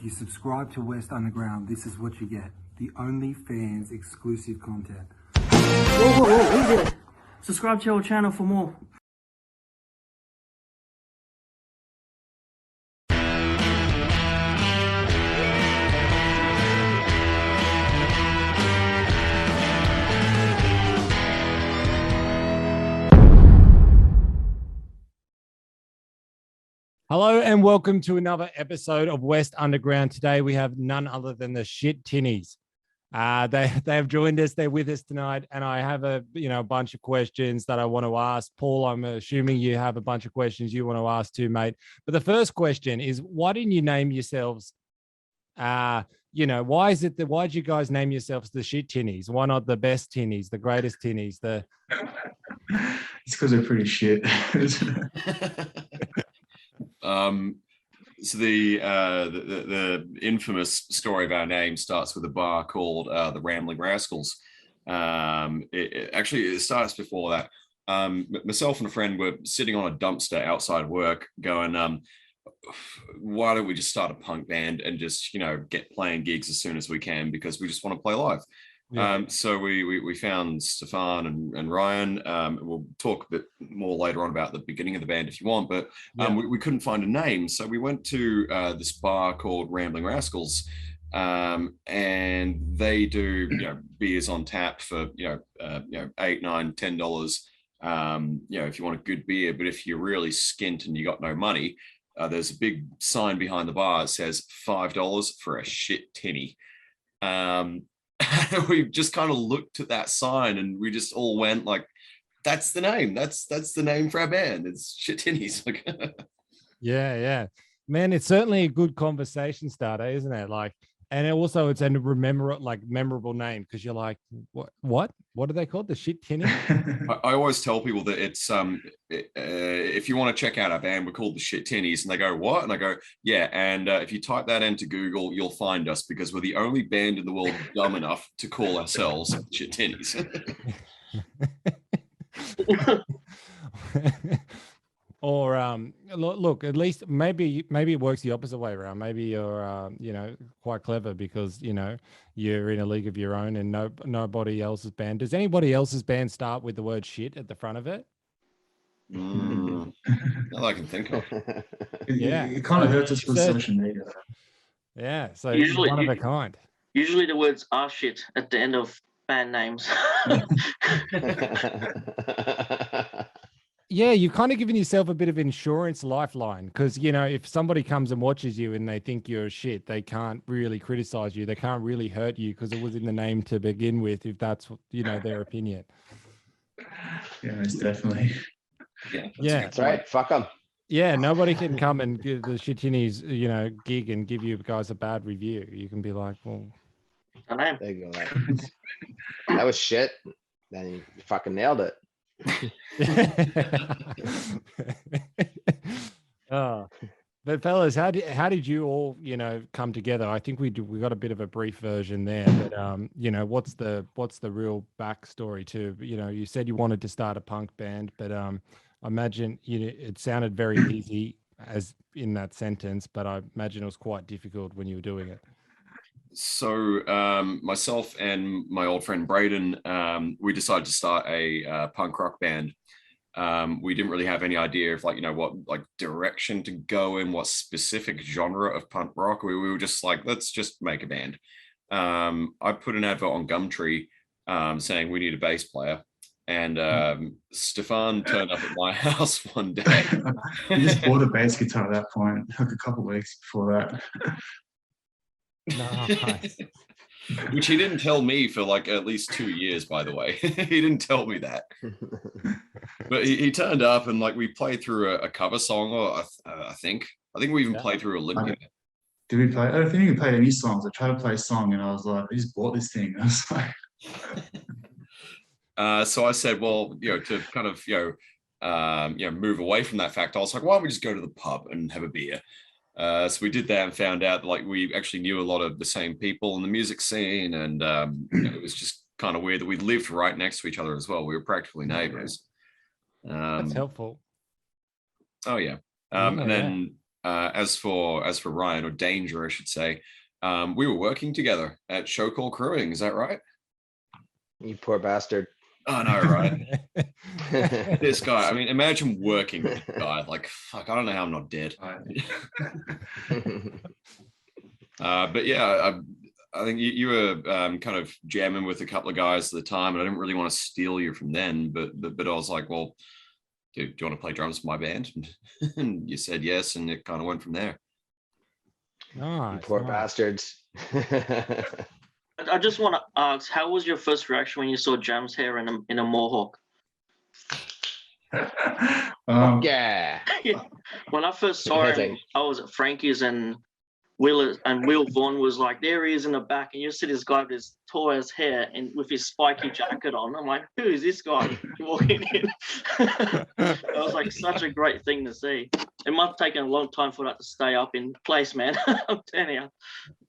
you subscribe to West Underground, this is what you get. The OnlyFans exclusive content. Whoa, easy. Subscribe to our channel for more. Hello and welcome to another episode of West Underground. Today we have none other than the Shit Tinnies. They have joined us. They're with us tonight, and I have a bunch of questions that I want to ask. Paul, I'm assuming you have a bunch of questions you want to ask too, mate. But the first question is, why didn't you name yourselves? Why did you guys name yourselves the Shit Tinnies? Why not the best tinnies, the greatest tinnies? It's because they're pretty shit. So the infamous story of our name starts with a bar called the Rambling Rascals. It starts before that. Myself and a friend were sitting on a dumpster outside work going, why don't we just start a punk band and just, get playing gigs as soon as we can, because we just want to play live. Yeah. So we found Stefan and Ryan. We'll talk a bit more later on about the beginning of the band if you want, but we couldn't find a name. So we went to this bar called Rambling Rascals, and they do beers on tap for $8, $9, $10. If you want a good beer, but if you're really skint and you got no money, there's a big sign behind the bar that says $5 for a shit tinny. We just kind of looked at that sign and we just all went like, that's the name. That's the name for our band. It's Shit Tinnies. Yeah. Man, it's certainly a good conversation starter, isn't it? And it's a memorable name, because you're like, what are they called? The Shit Tinnies? I always tell people that it's if you want to check out our band, we're called the Shit Tinnies, and they go, what? And I go, yeah. And if you type that into Google, you'll find us, because we're the only band in the world dumb enough to call ourselves Shit Tinnies. Or look, at least maybe it works the opposite way around. Maybe you're quite clever, because you're in a league of your own and nobody else's band. Does anybody else's band start with the word shit at the front of it? Not I can think of. It kind of hurts us with social media. Yeah, so Usually, one of a kind. Usually the words are shit at the end of band names. Yeah, you've kind of given yourself a bit of insurance lifeline, because, if somebody comes and watches you and they think you're shit, they can't really criticize you. They can't really hurt you because it was in the name to begin with, if that's, their opinion. Yeah, most definitely. Yeah, that's right. Fuck them. Yeah, nobody can come and give the Shit Tinnies, gig and give you guys a bad review. You can be like, well, there you go. That was shit. Then you fucking nailed it. But fellas, how did you all come together? I think we got a bit of a brief version there, but what's the real backstory to you said you wanted to start a punk band, but I imagine it sounded very easy as in that sentence, but I imagine it was quite difficult when you were doing it. So myself and my old friend Braden, we decided to start a punk rock band. We didn't really have any idea of what direction to go in, what specific genre of punk rock. We were just like, let's just make a band. I put an advert on Gumtree saying we need a bass player. And Stefan turned up at my house one day. He just bought a bass guitar at that point, like a couple of weeks before that. Nice. Which he didn't tell me for at least 2 years, by the way. He didn't tell me that. But he turned up and we played through a cover song, or I think we even played through Olympia. Did we play? I don't think we played any songs. I tried to play a song and I was like, I just bought this thing. I was like... So I said, well, to kind of, move away from that fact, I was like, why don't we just go to the pub and have a beer? So we did that and found out we actually knew a lot of the same people in the music scene. And it was just kind of weird that we lived right next to each other as well. We were practically neighbors. That's helpful. Oh, yeah. And then As for Ryan, or Danger, I should say, we were working together at Show Call Crewing. Is that right? You poor bastard. Oh no, right. This guy. I mean, imagine working with this guy. Like, fuck, I don't know how I'm not dead. But yeah, I think you were kind of jamming with a couple of guys at the time, and I didn't really want to steal you from then. But I was like, well, do you want to play drums for my band? And you said yes, and it kind of went from there. You poor bastards. I just want to ask, how was your first reaction when you saw Jam's hair in a mohawk? Yeah. When I first saw him, I was at Frankie's, and Will Vaughn was like, there he is in the back, and you see this guy with his tall ass hair and with his spiky jacket on. I'm like, who is this guy walking in? It was like such a great thing to see. It must have taken a long time for that to stay up in place, man. I'm telling you.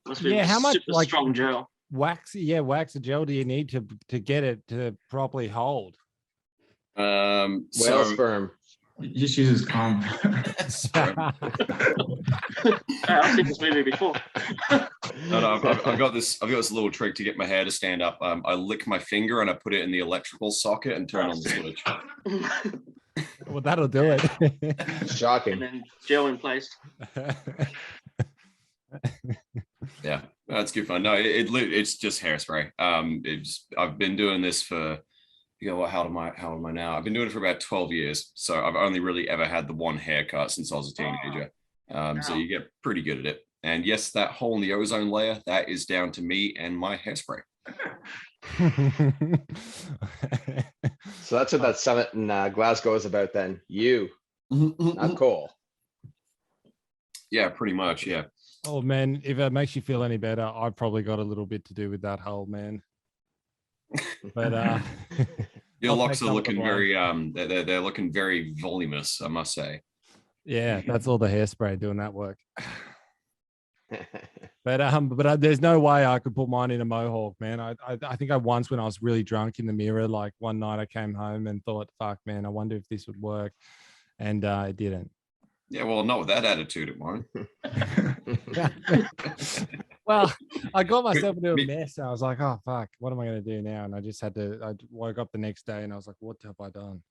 Must be how much super strong gel. wax or gel do you need to get it to properly hold? Whale sperm. He just uses cum. I've seen this movie before. No, I've got this little trick to get my hair to stand up. I lick my finger and I put it in the electrical socket and turn on the switch. Well, that'll do it. Shocking. And then gel in place. Yeah, that's good fun. No, it's just hairspray. I've been doing this for, how old am I now? I've been doing it for about 12 years. So I've only really ever had the one haircut since I was a teenager. So you get pretty good at it. And yes, that hole in the ozone layer, that is down to me and my hairspray. So that's what that summit in Glasgow is about then. You, not Cole. Yeah, pretty much. Yeah. Oh man, if it makes you feel any better, I've probably got a little bit to do with that hole, man. But your locks are looking very they're looking very voluminous, I must say. Yeah, that's all the hairspray doing that work. But there's no way I could put mine in a mohawk, man. I think I once, when I was really drunk in the mirror, like one night I came home and thought, fuck man, I wonder if this would work, and it didn't. Yeah, well, not with that attitude, it won't. Well, I got myself into a mess. I was like, oh, fuck, what am I going to do now? And I woke up the next day and I was like, what have I done?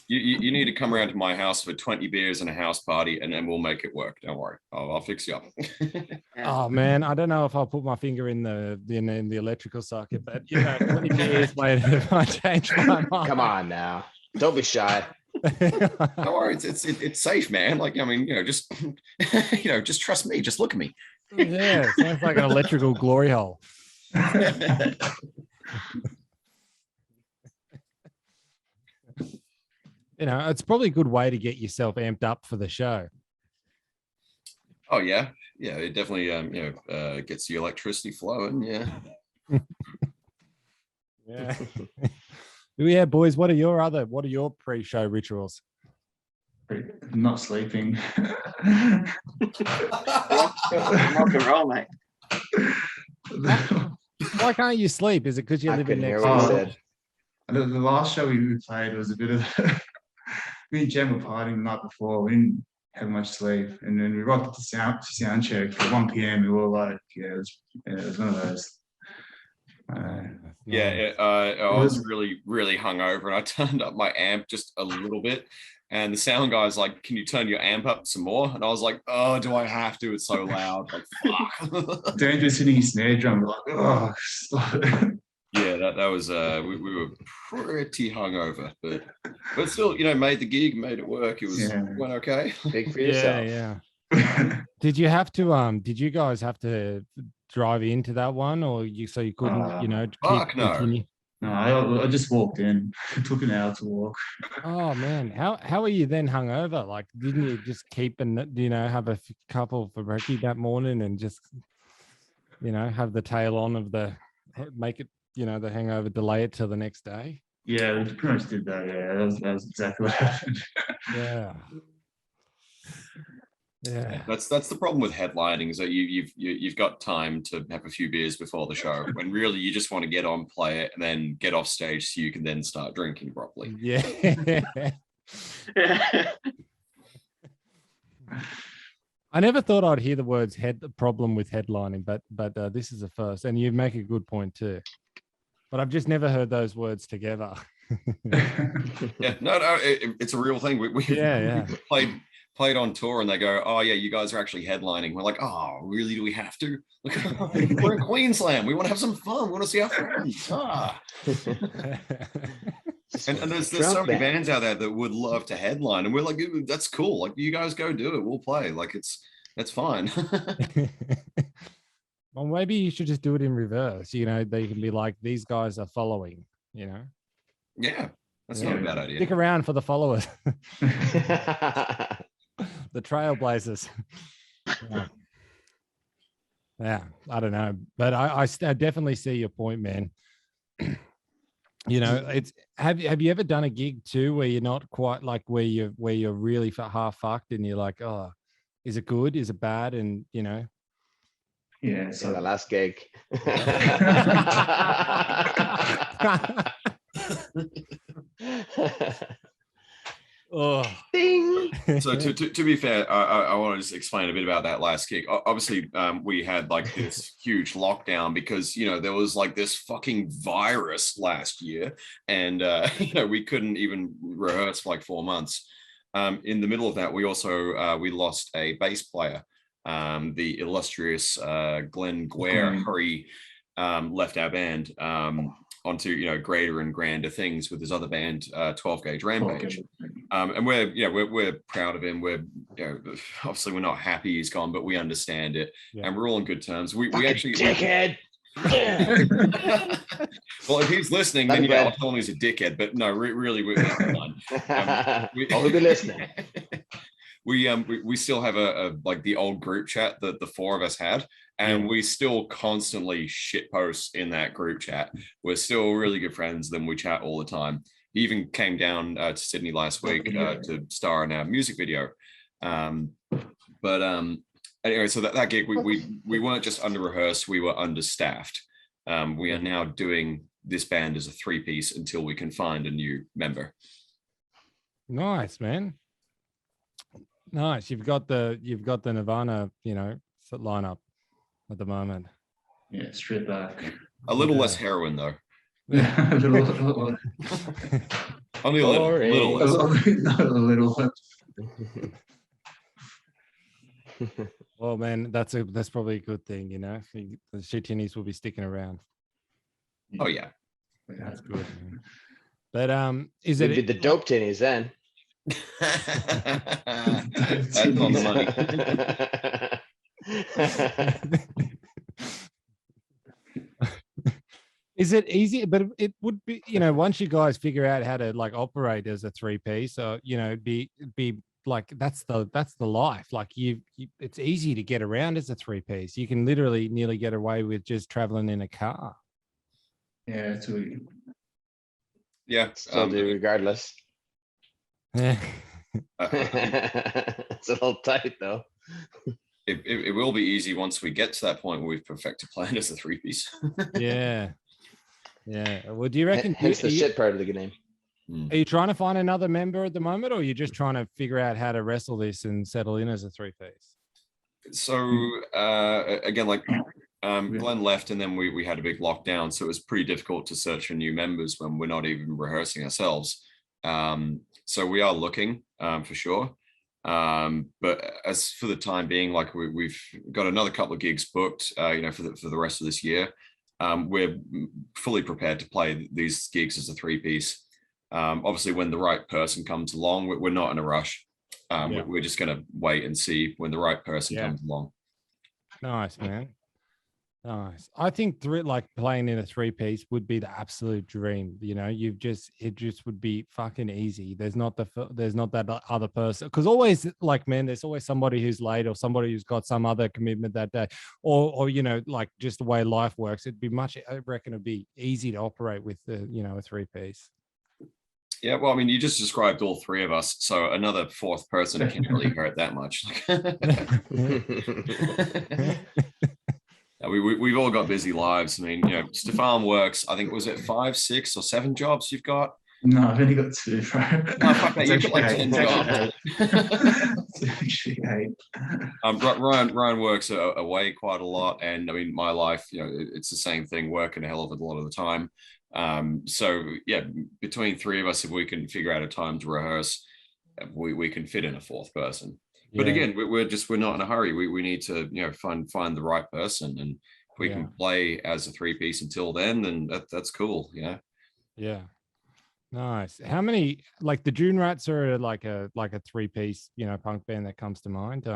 You need to come around to my house for 20 beers and a house party, and then we'll make it work. Don't worry. I'll fix you up. Oh, man, I don't know if I'll put my finger in the electrical socket, but 20 beers later, I changed my mind. Come on now. Don't be shy. Don't worry, it's safe, man. Like, I mean, just just trust me. Just look at me. Yeah, sounds like an electrical glory hole. It's probably a good way to get yourself amped up for the show. Oh yeah, it definitely gets the electricity flowing. Yeah. Yeah. Yeah, boys. What are your pre-show rituals? Not sleeping. Rock and roll, mate. Why can't you sleep? Is it because you live in next door? The last show we played was a bit of me and Jen were partying the night before. We didn't have much sleep, and then we rocked the sound check at 1 p.m. We were like, it was one of those. I was really, really hungover, and I turned up my amp just a little bit, and the sound guy's like, "Can you turn your amp up some more?" And I was like, "Oh, do I have to? It's so loud." Like, fuck. Dangerous hitting his snare drum. Like, oh, stop it. Yeah, that was we were pretty hungover, but still, made the gig, made it work. It went okay. Big for yourself. Yeah. Did you guys have to drive into that one, or you couldn't, continue? No, I just walked in. It took an hour to walk. Oh man, how are you then hungover? Like, didn't you just keep have a couple for brekkie that morning and just have the tail on of make it the hangover, delay it till the next day? Yeah, we pretty much did that. Yeah, that was exactly what happened. Yeah. Yeah, that's the problem with headlining, is that you've got time to have a few beers before the show, when really you just want to get on, play it, and then get off stage so you can then start drinking properly. Yeah. I never thought I'd hear the words problem with headlining, but this is the first, and you make a good point too. But I've just never heard those words together. Yeah, no, it's a real thing. We played on tour, and they go, "Oh yeah, you guys are actually headlining." We're like, "Oh, really? Do we have to? We're in Queensland. We want to have some fun. We want to see our friends." And there's so many bands out there that would love to headline, and we're like, "That's cool. Like, you guys go do it. We'll play. Like, it's fine." Well, maybe you should just do it in reverse. You know, they can be like, "These guys are following." You know. Yeah, that's not a bad idea. Stick around for the followers. The trailblazers. Yeah, I don't know, but I definitely see your point, man. You know, it's have you ever done a gig too where you're not quite like where you're really half fucked and you're like, oh, is it good, is it bad, and you know? Yeah, so the last gig. Oh, ding. So to be fair, I want to just explain a bit about that last gig. Obviously, we had like this huge lockdown because, you know, there was like this fucking virus last year, and you know, we couldn't even rehearse for like 4 months. In the middle of that, we also we lost a bass player, the illustrious Glenn Hurry left our band onto, you know, greater and grander things with his other band, 12 Gauge Rampage. And we're proud of him. We're, you know, obviously we're not happy he's gone, but we understand it, and we're all on good terms. We actually dickhead. Well, if he's listening, then yeah, I'll tell him he's a dickhead. But no, really, we're fine. I'll be listening. We still have a like the old group chat that the four of us had, and we still constantly shit post in that group chat. We're still really good friends. Then we chat all the time. He even came down to Sydney last week to star in our music video. Anyway, so that gig, we weren't just under rehearsed, we were understaffed. We are now doing this band as a 3-piece until we can find a new member. Nice, man. Nice. You've got the Nirvana, you know, lineup at the moment. Yeah, straight back. A little less heroin though. A little. Only a little less. A little. Well, man, that's probably a good thing, you know. The Shit Tinnies will be sticking around. Oh yeah, that's good. Man. But is we it did the dope tinnies then? That's on the money. Is it easy? But it would be, you know, once you guys figure out how to like operate as a 3-piece, or you know, be like that's the life. Like it's easy to get around as a 3-piece. You can literally nearly get away with just traveling in a car. Yeah, it's still do regardless. Yeah. It's a little tight though. It will be easy once we get to that point where we've perfected plan as a 3-piece. Yeah. Well, do you reckon? Hence the shit part of the game. Are you trying to find another member at the moment, or are you just trying to figure out how to wrestle this and settle in as a 3-piece? So again, like Glenn left, and then we had a big lockdown, so it was pretty difficult to search for new members when we're not even rehearsing ourselves. So we are looking for sure. But as for the time being, like we've got another couple of gigs booked, you know, for the rest of this year. We're fully prepared to play these gigs as a 3-piece. Obviously, when the right person comes along, we're not in a rush. We're just going to wait and see when the right person comes along. Nice, man. Nice. I think like playing in a 3-piece would be the absolute dream. You know, it just would be fucking easy. There's not that other person, because always, like, man, there's always somebody who's late or somebody who's got some other commitment that day, or you know, like just the way life works. I reckon it'd be easy to operate with a 3-piece. Yeah, well, I mean, you just described all three of us, so another fourth person can't really hurt that much. We've all got busy lives. I mean, you know, Stefan works, I think, was it 5, 6, or 7 jobs you've got? No, I've only got 2, bro. Oh, fuck that. It's You've got like actually 10 8. jobs. It's actually 8. Ryan works away quite a lot, and I mean, my life, it's the same thing, working a hell of a lot of the time. So yeah, between 3 of us, if we can figure out a time to rehearse, we can fit in a 4th person. But again, we're not in a hurry. We need to find the right person, and if we can play as a 3-piece until then that's cool. Yeah. Nice. How many, like the June Rats are like a 3-piece, punk band that comes to mind.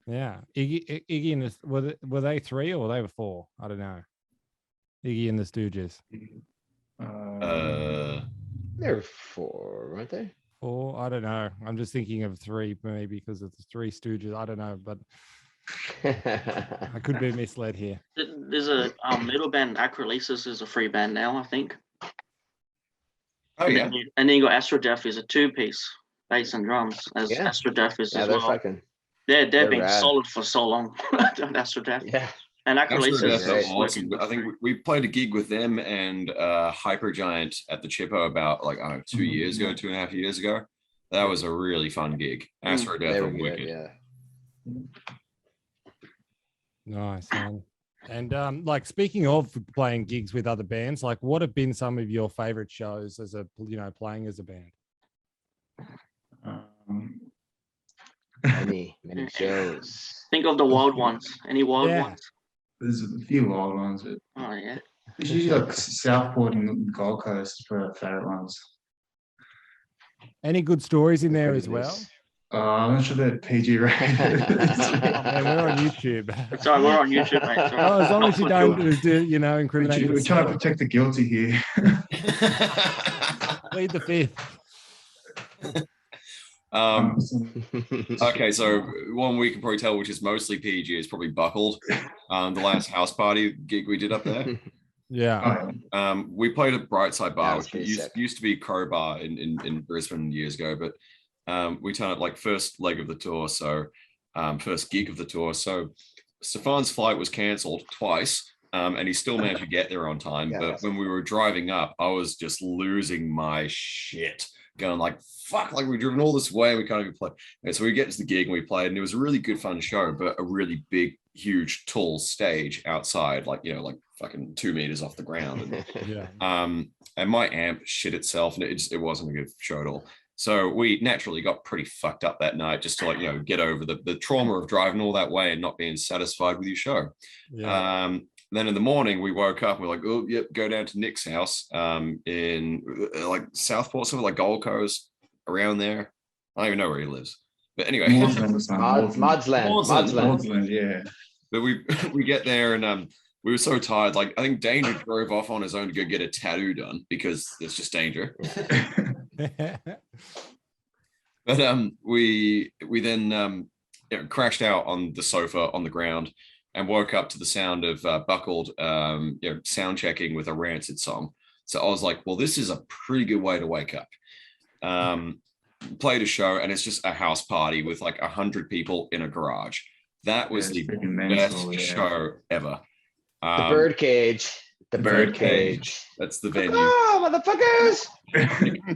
Yeah. Iggy and the, were they 3 or were they 4? I don't know. Iggy and the Stooges. They're 4, weren't they? 4? I don't know. I'm just thinking of 3 maybe because of the 3 Stooges. I don't know, but I could be misled here. There's a metal band, Acrolysis is a free band now, I think. Oh yeah. And then you got Astro Death is a 2-piece, bass and drums, as Astro Death is as well. They've been rad. solid for so long. Astro Death. Yeah. And Acrolysis is awesome. I think we played a gig with them and Hypergiant at the Chippo about 2 years ago, 2.5 years ago. That was a really fun gig. Astro Death are wicked. Yeah. Nice, man. And speaking of playing gigs with other bands, what have been some of your favorite shows as playing as a band? Many shows. Think of the wild ones. Any wild ones? There's a few wild ones, but yeah. It's usually like Southport and Gold Coast for our favorite ones. Any good stories in there as well? I'm not sure they're PG rated. Man, we're on YouTube. Sorry, we're on YouTube, mate. Sorry. Oh, as long as you don't, incriminate. We're trying to protect the guilty here. Plead the 5th. Okay, so one we can probably tell, which is mostly PG, is probably Buckled. The last house party gig we did up there. Yeah. We played at Brightside Bar, which used to be Crowbar in Brisbane years ago, but we turned it first leg of the tour, so first gig of the tour. So Stefan's flight was cancelled twice, and he still managed to get there on time. But when we were driving up, I was just losing my shit, going fuck, we've driven all this way and we can't even play. And so we get to the gig and we played, and it was a really good fun show, but a really big, huge, tall stage outside, fucking 2 meters off the ground. And, and my amp shit itself, and it wasn't a good show at all. So we naturally got pretty fucked up that night, just to get over the trauma of driving all that way and not being satisfied with your show. Then in the morning we woke up and we're like, oh yep, go down to Nick's house in Southport, something like Gold Coast, around there. I don't even know where he lives, but anyway, Maudsley, yeah. But we get there and we were so tired. I think Danger drove off on his own to go get a tattoo done because it's just Danger. But we then crashed out on the sofa on the ground and woke up to the sound of Buckled sound checking with a Rancid song. So I was like, well, this is a pretty good way to wake up. Played a show and it's just a house party with 100 people in a garage. That was the best show ever. The Birdcage. The Birdcage. That's the venue. Oh, motherfuckers!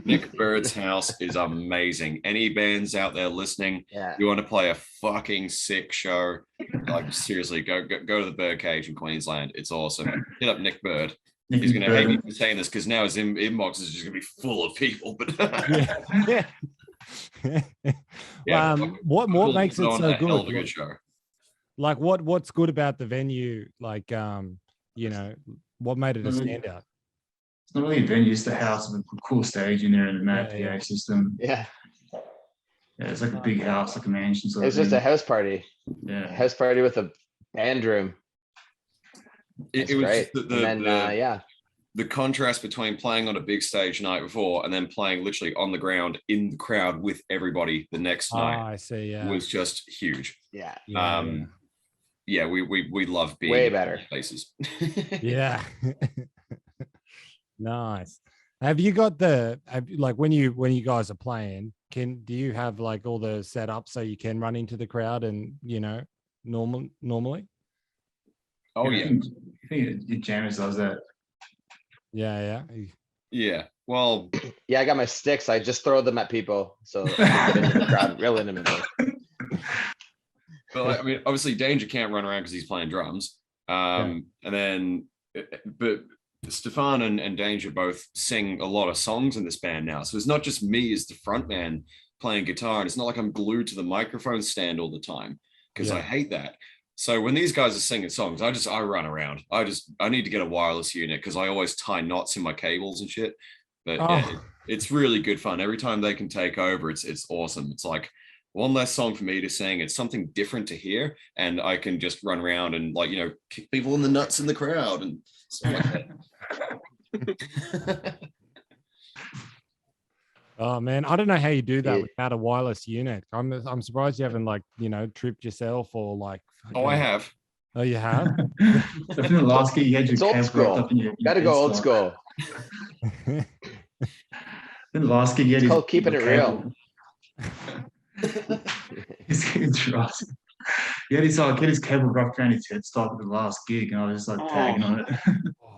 Nick Bird's house is amazing. Any bands out there listening, you want to play a fucking sick show, seriously, go to the Birdcage in Queensland. It's awesome. Hit up Nick Bird. He's going to hate me for saying this because now his inbox is just going to be full of people. But what makes it so good? Good show. What's good about the venue? What made it a standout? It's not really a venue, it's the house with a cool stage in there and a mad PA system. Yeah, it's like a big house, like a mansion. It's just a house party. Yeah, a house party with a band room. It was great. The contrast between playing on a big stage night before and then playing literally on the ground in the crowd with everybody the next night. I see. Yeah, was just huge. Yeah. We love being way better places. Yeah. Nice. Have you got when you guys are playing, do you have all the setup so you can run into the crowd and normally? Oh yeah. I think your jammers does that. Yeah. Yeah. Well, Yeah, I got my sticks. I just throw them at people. So I can get into the crowd real intimately. I mean, obviously Danger can't run around because he's playing drums. And then, but Stefan and Danger both sing a lot of songs in this band now. So it's not just me as the front man playing guitar. And it's not like I'm glued to the microphone stand all the time because I hate that. So when these guys are singing songs, I run around. I need to get a wireless unit because I always tie knots in my cables and shit. But yeah, it's really good fun. Every time they can take over, it's awesome. It's like one less song for me to sing. It's something different to hear. And I can just run around and like, you know, kick people in the nuts in the crowd and stuff like that. Oh man, I don't know how you do that without a wireless unit. I'm surprised you haven't like, you know, tripped yourself or like. Oh, I have. Oh, you have? So from the last gig, you had your It's old cable school. wrapped up in your Gotta go old headstock. school. In the last gig, It's called keeping it real. It's right. He had his cable wrapped around his headstock at the last gig, and I was just like tagging on it.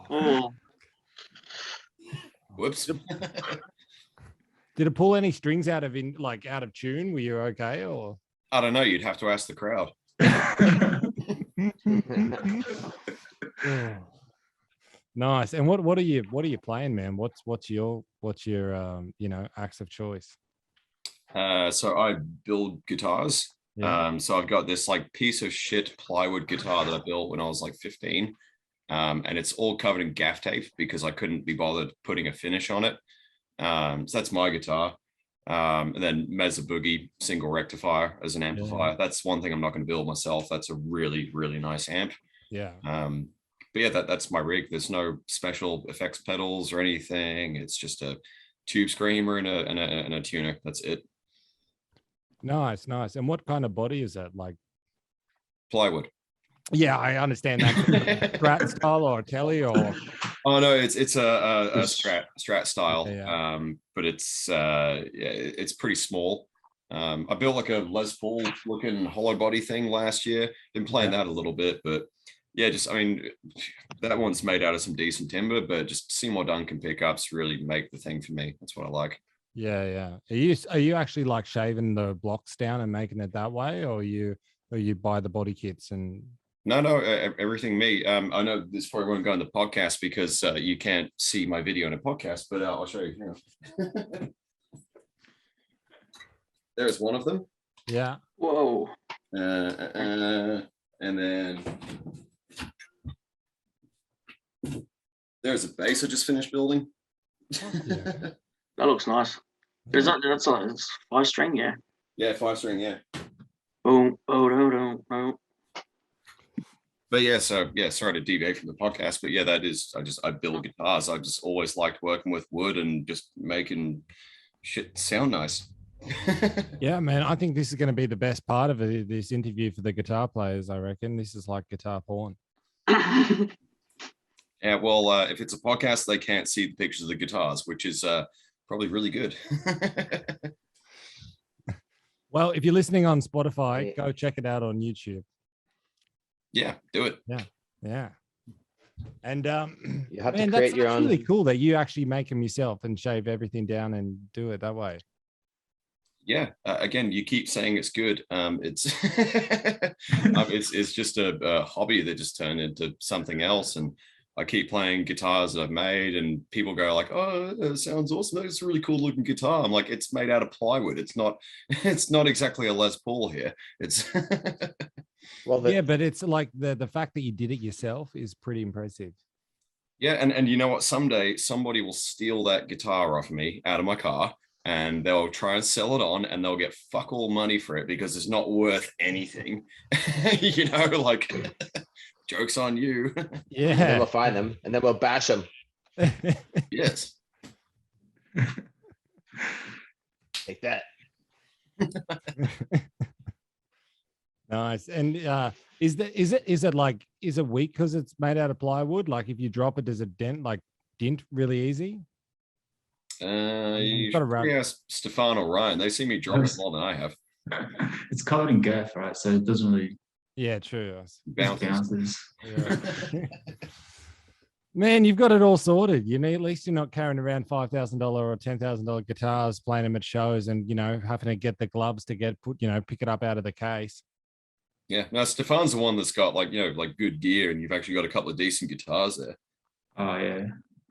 Oh, Whoops. Did it pull any strings out of tune? Were you okay or? I don't know. You'd have to ask the crowd. Nice. And what are you playing, man? What's your you know, acts of choice? So I build guitars. So I've got this like piece of shit plywood guitar that I built when I was like 15. And it's all covered in gaff tape because I couldn't be bothered putting a finish on it. So that's my guitar. And then Mezza Boogie single rectifier as an amplifier. That's one thing I'm not going to build myself. That's a really, really nice amp. Yeah. But yeah, that's my rig. There's no special effects pedals or anything. It's just a tube screamer and a tuner. That's it. Nice. And what kind of body is that? Like Plywood. Yeah, I understand that. Strat style or telly or? Oh no, it's a strat style. Yeah. But it's pretty small. I built like a Les Paul looking hollow body thing last year. Been playing that a little bit, but yeah, I mean, that one's made out of some decent timber, but just Seymour Duncan pickups really make the thing for me. That's what I like. Yeah. Are you actually like shaving the blocks down and making it that way, or you buy the body kits and? No, everything me. I know this probably won't go on the podcast because you can't see my video in a podcast, but I'll show you. There's one of them. Yeah. Whoa. And then there's a bass I just finished building. That looks nice. It's 5-string, yeah. Yeah, 5-string, yeah. Boom, boom. But yeah, sorry to deviate from the podcast, but yeah, I build guitars. I just always liked working with wood and just making shit sound nice. Yeah, man, I think this is going to be the best part of this interview for the guitar players. I reckon this is like guitar porn. Yeah, well, if it's a podcast, they can't see the pictures of the guitars, which is probably really good. Well, if you're listening on Spotify, go check it out on YouTube. Yeah, do it. Yeah. And you have to create your own. Really cool that you actually make them yourself and shave everything down and do it that way. Yeah. Again, you keep saying it's good. It's just a hobby that just turned into something else, and I keep playing guitars that I've made, and people go like, "Oh, it sounds awesome. It's a really cool looking guitar." I'm like, "It's made out of plywood. It's not exactly a Les Paul here. It's." Well, yeah, but it's like the fact that you did it yourself is pretty impressive. Yeah, and you know what? Someday somebody will steal that guitar off me out of my car, and they'll try and sell it on, and they'll get fuck all money for it because it's not worth anything. You know, like joke's on you. Yeah. And then we'll find them, and then we'll bash them. Yes. Take that. Nice. And is it weak because it's made out of plywood? Like if you drop it, does it dent really easy? You should ask Stefan or Ryan. They see me drop it more than I have. It's covered in gaff, right? So it doesn't really. Yeah, true. Bounces. Yeah. Man, you've got it all sorted. You need, at least you're not carrying around $5,000 or $10,000 guitars, playing them at shows, and having to get the gloves to pick it up out of the case. Yeah, now Stefan's the one that's got like good gear, and you've actually got a couple of decent guitars there. Oh yeah,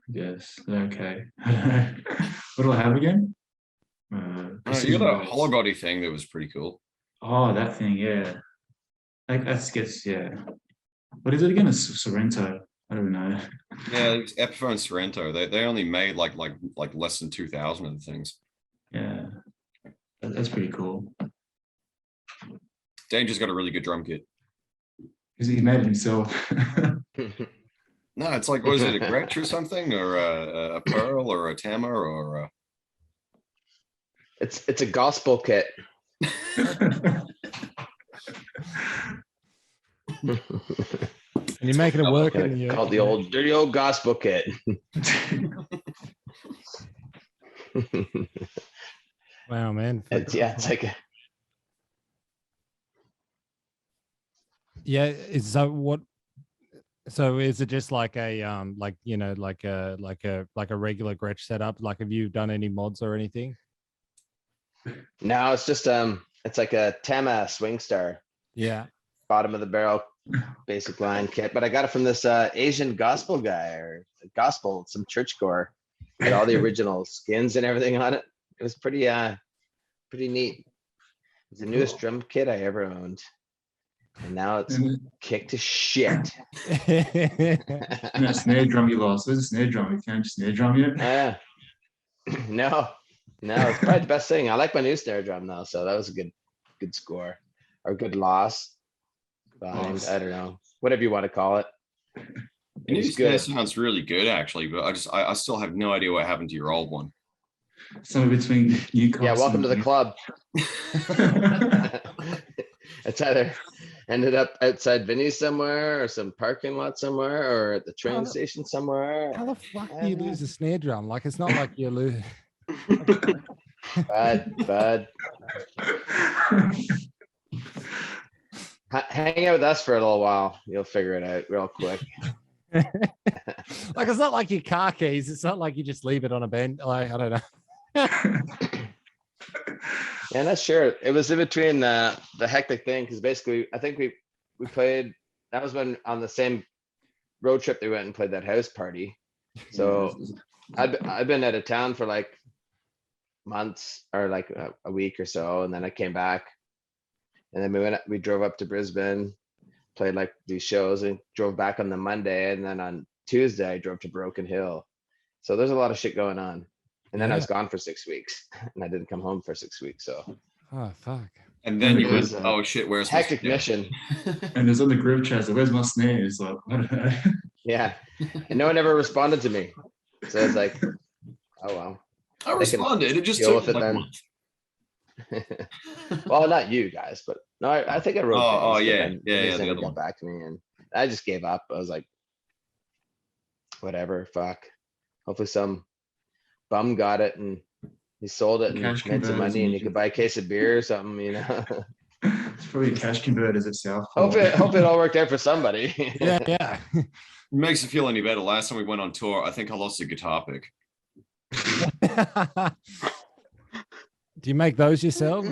yes, okay. What do I have again? You got a Hologody thing that was pretty cool. Oh, that thing, yeah. Like yeah. What is it again? It's Sorrento. I don't know. Yeah, it's Epiphone Sorrento. They only made like less than 2,000 of the things. Yeah, that's pretty cool. Danger's got a really good drum kit. He made it himself. No, it's like, was it a Gretsch or something, or a Pearl, or a Tama, or a... It's a gospel kit. And you're making it work. Called the old dirty old gospel kit. Wow, man. It's like so is it just like a like a regular Gretsch setup? Like, have you done any mods or anything? No, it's just it's like a Tama Swing Star. Yeah. Bottom of the barrel basic line kit, but I got it from this Asian gospel guy, or gospel, some churchgoer. Had all the original skins and everything on it. It was pretty neat. It's the newest drum kit I ever owned, and now it's kicked to shit. And that snare drum you lost. There's a snare drum. You can't snare drum yet. No, it's probably the best thing. I like my new snare drum though, so that was a good score, or good loss. Bind, I don't know, whatever you want to call it. It good. Sounds really good actually, but I still have no idea what happened to your old one. Somewhere between Newcastle. Yeah, welcome to the club. It's either ended up outside Vinny's somewhere, or some parking lot somewhere, or at the train station somewhere. How the fuck do you lose a snare drum? Like, it's not like you lose. Bud. Hang out with us for a little while. You'll figure it out real quick. Like, it's not like your car keys. It's not like you just leave it on a bench. Like, I don't know. Yeah, not sure. It was in between the hectic thing, because basically I think we played, that was when on the same road trip they went and played that house party. So I've been out of town for like months, or like a week or so, and then I came back, and then we drove up to Brisbane, played like these shows, and drove back on the Monday, and then on Tuesday I drove to Broken Hill. So there's a lot of shit going on. And then I was gone for 6 weeks, and I didn't come home for 6 weeks. So, oh fuck. And then you went, oh shit, where's hectic mission? And there's on the group chat, so where's my snare? It's like, I don't know. Yeah, and no one ever responded to me. So I was like, oh well. I responded. It just deal took with it like a then. Well, not you guys, but no, I think I wrote. Oh yeah. They The never other got one. back to me, and I just gave up. I was like, whatever, fuck. Hopefully some bum got it and he sold it and Cash made some money, and you could buy a case of beer or something, you know. It's probably cash converters itself. Hope it all worked out for somebody. Yeah. It makes you feel any better. Last time we went on tour, I think I lost a guitar pick. Do you make those yourself?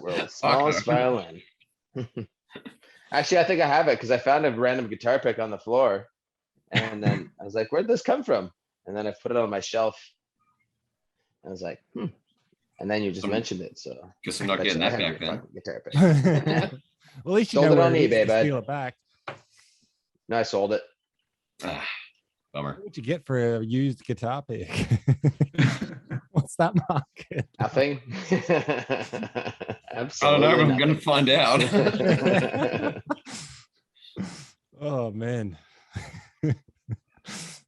World's smallest violin. Actually, I think I have it, because I found a random guitar pick on the floor, and then I was like, where'd this come from? And then I put it on my shelf. I was like, and then you just mentioned it, so Guess I'm not getting that back then. Guitar pick. Well, at least you Sold know it where on it is eBay, to bud. steal it back. No, I sold it. Bummer. What'd you get for a used guitar pick? What's that market? Nothing. I Absolutely don't know. I'm nothing. gonna find out. Oh man.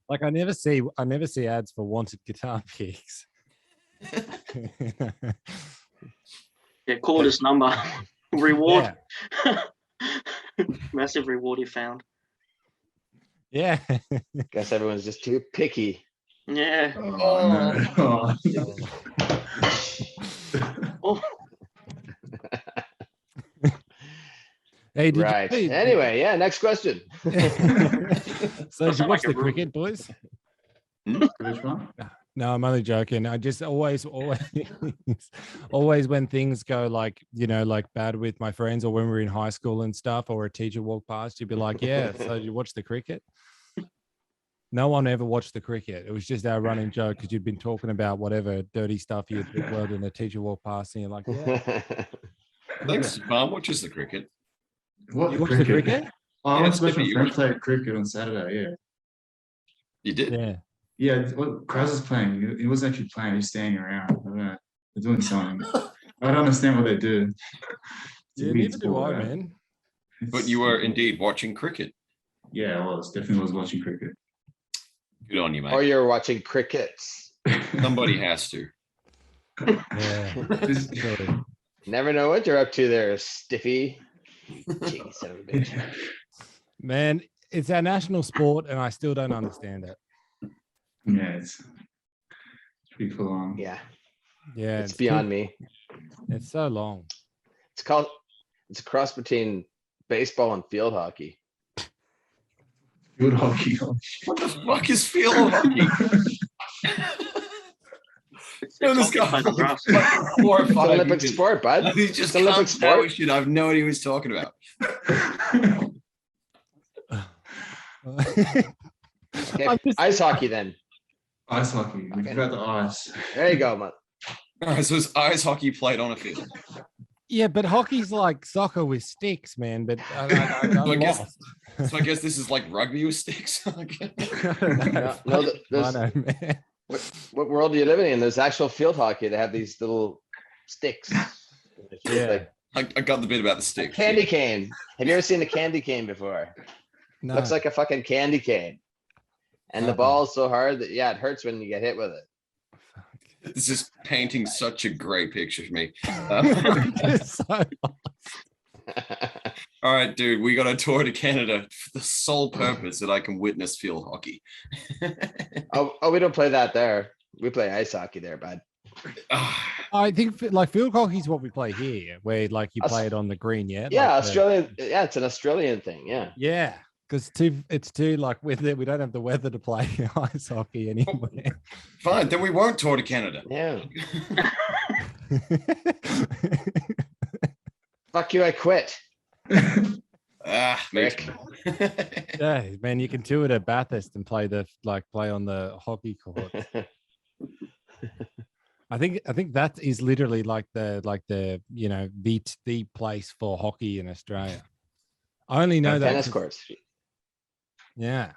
Like, I never see ads for wanted guitar picks. Yeah, call this number. Reward. Yeah. Massive reward he found. Yeah. Guess everyone's just too picky. Yeah. Oh, no. Oh, Hey, did Right. you, Anyway, yeah. Next question. so did you Sound watch like the a room. cricket, boys? Which one? No, I'm only joking. I just always, always when things go like, like bad with my friends or when we're in high school and stuff, or a teacher walk past, you'd be like, yeah, so you watch the cricket? No one ever watched the cricket. It was just our running joke because you'd been talking about whatever dirty stuff you'd learned and a teacher walked past and you're like, yeah. Thanks, Mom watches the cricket. What, You the watch the cricket? cricket? Oh, I Yeah, went to watch Stiffy, my you friend watch- play cricket on Saturday, yeah. You did? Yeah. Yeah, what Kraz is playing, he wasn't actually playing, he's standing around. I don't know. They're doing something. I don't understand what they do. It's a Yeah, weird neither do sport, I, right? man. But you were indeed watching cricket. Yeah, I was. Definitely was watching cricket. Good on you, Or mate. you're watching crickets. Somebody has to. Yeah. Just- True. Never know what you're up to there, Stiffy. Cheeky son of a bitch. Man, it's our national sport and I still don't understand it. yeah, it's pretty full on. Yeah, Yeah. it's beyond me. It's so long. It's a cross between baseball and field hockey. Field hockey. What the fuck is field hockey? It's No, this hockey guy played on grass. 4 or It's 5 an Olympic years. sport, bud. He just It's an Olympic comes out sport. with shit I have no idea what he's talking about. Okay, I'm just- ice hockey then. Ice hockey. We Okay. forgot the ice. There you go, man. All right, so it's ice hockey played on a field. Yeah, but hockey's like soccer with sticks, man. But I'm I guess- lost. So I guess this is like rugby with sticks. I don't know. No, Fucking there's- Rhino, man. What world are you living in? There's actual field hockey. They have these little sticks. It's just Yeah. like I got the bit about the sticks. candy cane. Have you ever seen a candy cane before? No. Looks like a fucking candy cane. And the Uh-uh. ball's so hard that, yeah, it hurts when you get hit with it. This is painting such a great picture for me. It's so- All right, dude, we got a tour to Canada for the sole purpose that I can witness field hockey. Oh, we don't play that there. We play ice hockey there, bud. I think like field hockey is what we play here, where like you Us- play it on the green. Yeah. Yeah, like the- Australian. Yeah, it's an Australian thing. Yeah. Yeah, because it's too like with it, we don't have the weather to play ice hockey anywhere. Fine, then we won't tour to Canada. Yeah. Fuck you, I quit. Me Rick. too. Yeah, man, you can tour to Bathurst and play on the hockey court. I think that is literally like the the place for hockey in Australia. I only know that Tennis 'cause- courts. Yeah,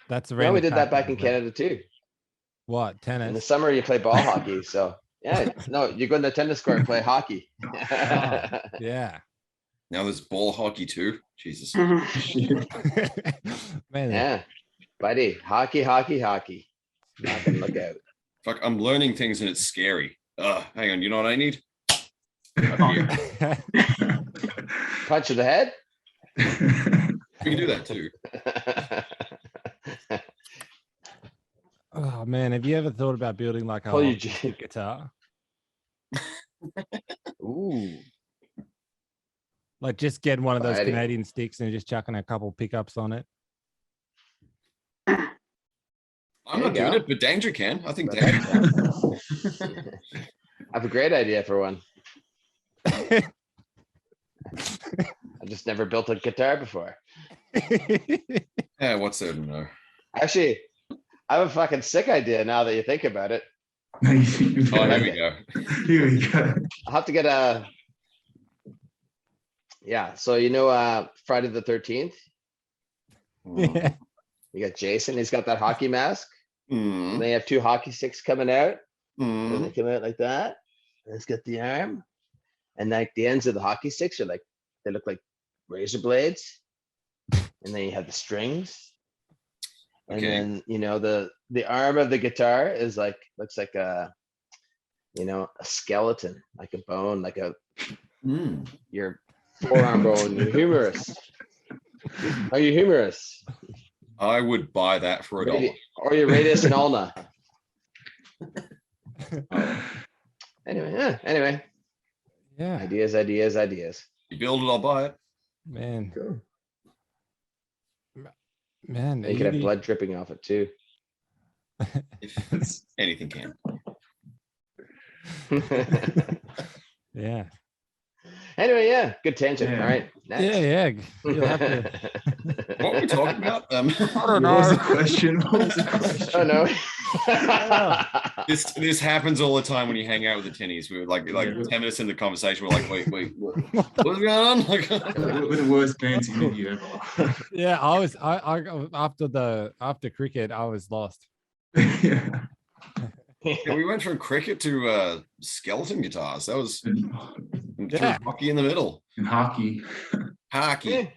that's Yeah, around we the did that back capital, in but- Canada too. What In the tennis? summer, you play ball hockey. So yeah, no, you go in the tennis court and play hockey. Yeah, Now there's ball hockey too. Jesus. man. Yeah, buddy, hockey. Not gonna look out. Fuck, I'm learning things and it's scary. Hang on, you know what I need? Up here. Punch to the head. We can do that too. Oh man, have you ever thought about building like a Pull your hockey j- stick guitar? Ooh, Like just getting one of those Alrighty. Canadian sticks and just chucking a couple pickups on it. I'm There not you doing go. it, but Danger can. I think But Danger can. I have a great idea for one. I just never built a guitar before. Yeah, what's there to know? Actually, I have a fucking sick idea now that you think about it. Oh, here we go. Here we go. I'll have to get a. Yeah, so Friday the 13th, Yeah. you got Jason, he's got that hockey mask. Mm, And they have two hockey sticks coming out. And mm. they come out like that. And it's got the arm. And like the ends of the hockey sticks are like, they look like razor blades. And then you have the strings. And Okay. then, the arm of the guitar is like, looks like a skeleton, like a bone, like Mm. your forearm bone. You're humorous. Are you humorous? I would buy that for $1. Or your radius and ulna. Anyway, Yeah. ideas. You build it, I'll buy it. Man, Cool. man, You could have Edie- blood dripping off it too. If anything can. yeah, Anyway, yeah, good tangent. Yeah. All right. Next. yeah. You'll have to. What were we talking about? I don't What was the know. question? What was the question? Oh no. This happens all the time when you hang out with the tinnies. We were like Yeah. 10 minutes into the conversation, we're like, wait, what's going on? Like, We're the worst bands interview ever. Yeah, I after cricket, I was lost. Yeah. yeah, we went from cricket to skeleton guitars. That was And, Yeah. hockey in the middle. and hockey. Hockey. Yeah,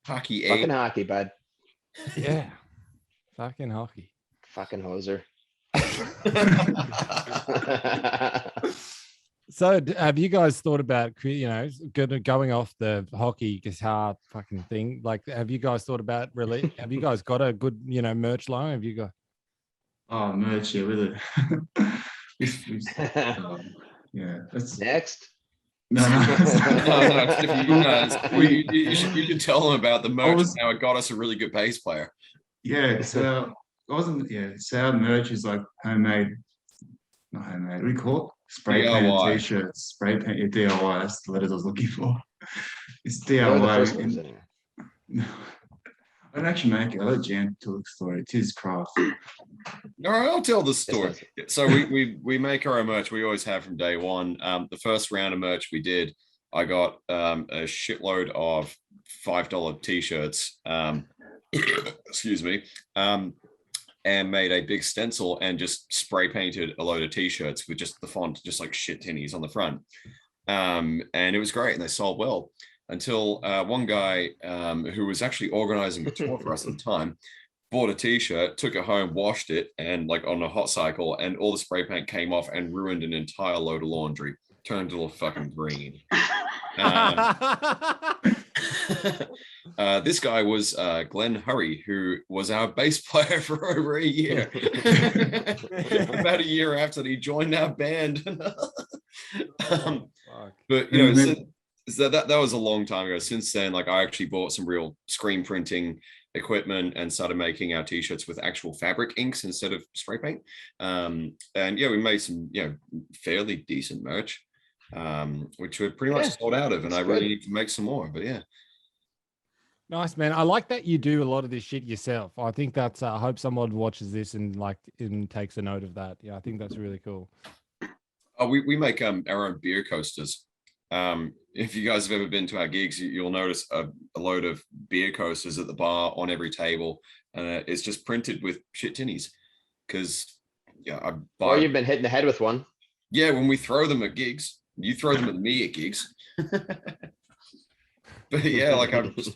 Hockey fucking 8. hockey, bud. Yeah, fucking hockey. Fucking hoser. So, have you guys thought about, going off the hockey guitar fucking thing? Like, have you guys thought about really? Have you guys got a good, merch line? Have you got? Oh, merch, yeah, with it. Yeah, that's Next. no. You should tell them about the merch was- and how it got us a really good bass player. Yeah, so so our merch is like homemade, not homemade, what do you call it? Spray paint DIY. t-shirts, spray paint, yeah, DIY, that's the letters I was looking for. It's What are the first DIY. ones anyway? I don't actually make it, I let Jan tell the story, it is craft. No, I'll tell the story. Yes, So we make our own merch. We always have from day one. The first round of merch we did, I got a shitload of $5 t-shirts. Excuse me. And made a big stencil and just spray painted a load of t-shirts with just the font, just like Shit Tinnies on the front. And it was great, and they sold well until one guy who was actually organizing a tour for us at the time bought a t-shirt, took it home, washed it, and like on a hot cycle, and all the spray paint came off and ruined an entire load of laundry. Turned it all fucking green. This guy was Glenn Hurry, who was our bass player for over a year. About a year after he joined our band. But so that was a long time ago. Since then, like I actually bought some real screen printing equipment and started making our t-shirts with actual fabric inks instead of spray paint. And yeah, we made some fairly decent merch, which we're pretty much sold out of, and I really need to make some more. But yeah. Nice, man. I like that you do a lot of this shit yourself. I think that's. I hope someone watches this and takes a note of that. Yeah, I think that's really cool. Oh, we make our own beer coasters. If you guys have ever been to our gigs, you'll notice a load of beer coasters at the bar on every table, and it's just printed with Shit Tinnies. Because I buy. Or you've been hitting the head with one. Yeah, when we throw them at gigs, you throw them at me at gigs. But yeah, like I'm just.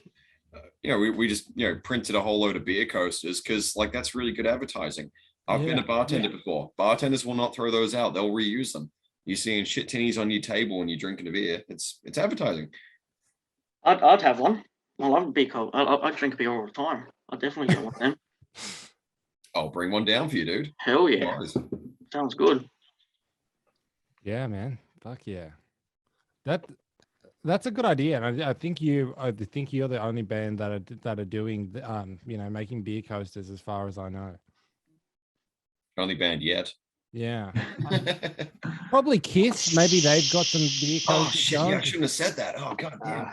We just printed a whole load of beer coasters because like that's really good advertising. I've been a bartender before. Bartenders will not throw those out; they'll reuse them. You're seeing Shit Tinnies on your table when you're drinking a beer. It's advertising. I'd have one. I love a beer. I drink beer all the time. I definitely get one of them. I'll bring one down for you, dude. Hell yeah, sounds good. Yeah, man. Fuck yeah. That's a good idea, and I think you're the only band that are doing making beer coasters, as far as I know. Only band yet. Yeah, probably Kiss. Maybe they've got some beer coasters. Oh shit! going. Yeah, I shouldn't have said that. Oh god damn.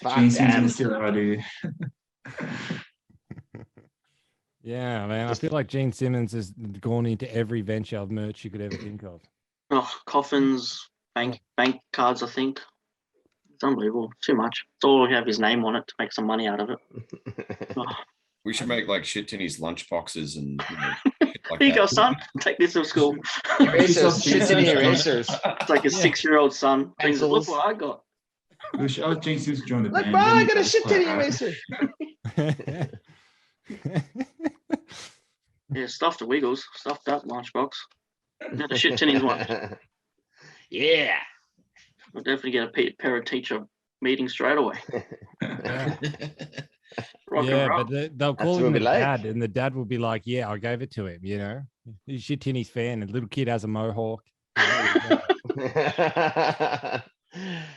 Fuck Gene them. Simmons still idea. Yeah, man. I feel like Gene Simmons has gone into every venture of merch you could ever think of. Oh, coffins, bank cards. I think it's unbelievable. Too much. It's all have his name on it to make some money out of it. Oh. We should make like Shit Tinnies lunch boxes and shit like Here you that. go, son. Take this to school. Erasers, Shit Tinny erasers. It's like a 6-year-old son brings it. Look Pencils. what I got. Oh, Gene Simmons joined the Like, band. bro, I didn't got a he? Shit Tinny eraser. Yeah, stuffed the Wiggles, stuffed that lunchbox. Got the Shit Tinnies one. Yeah. I'll definitely get a parent teacher meeting straight away. Yeah. Rock Yeah, and roll. but they'll call what him we the like. dad, and the dad will be like, "Yeah, I gave it to him." He's Shit Tinny's fan, and little kid has a mohawk.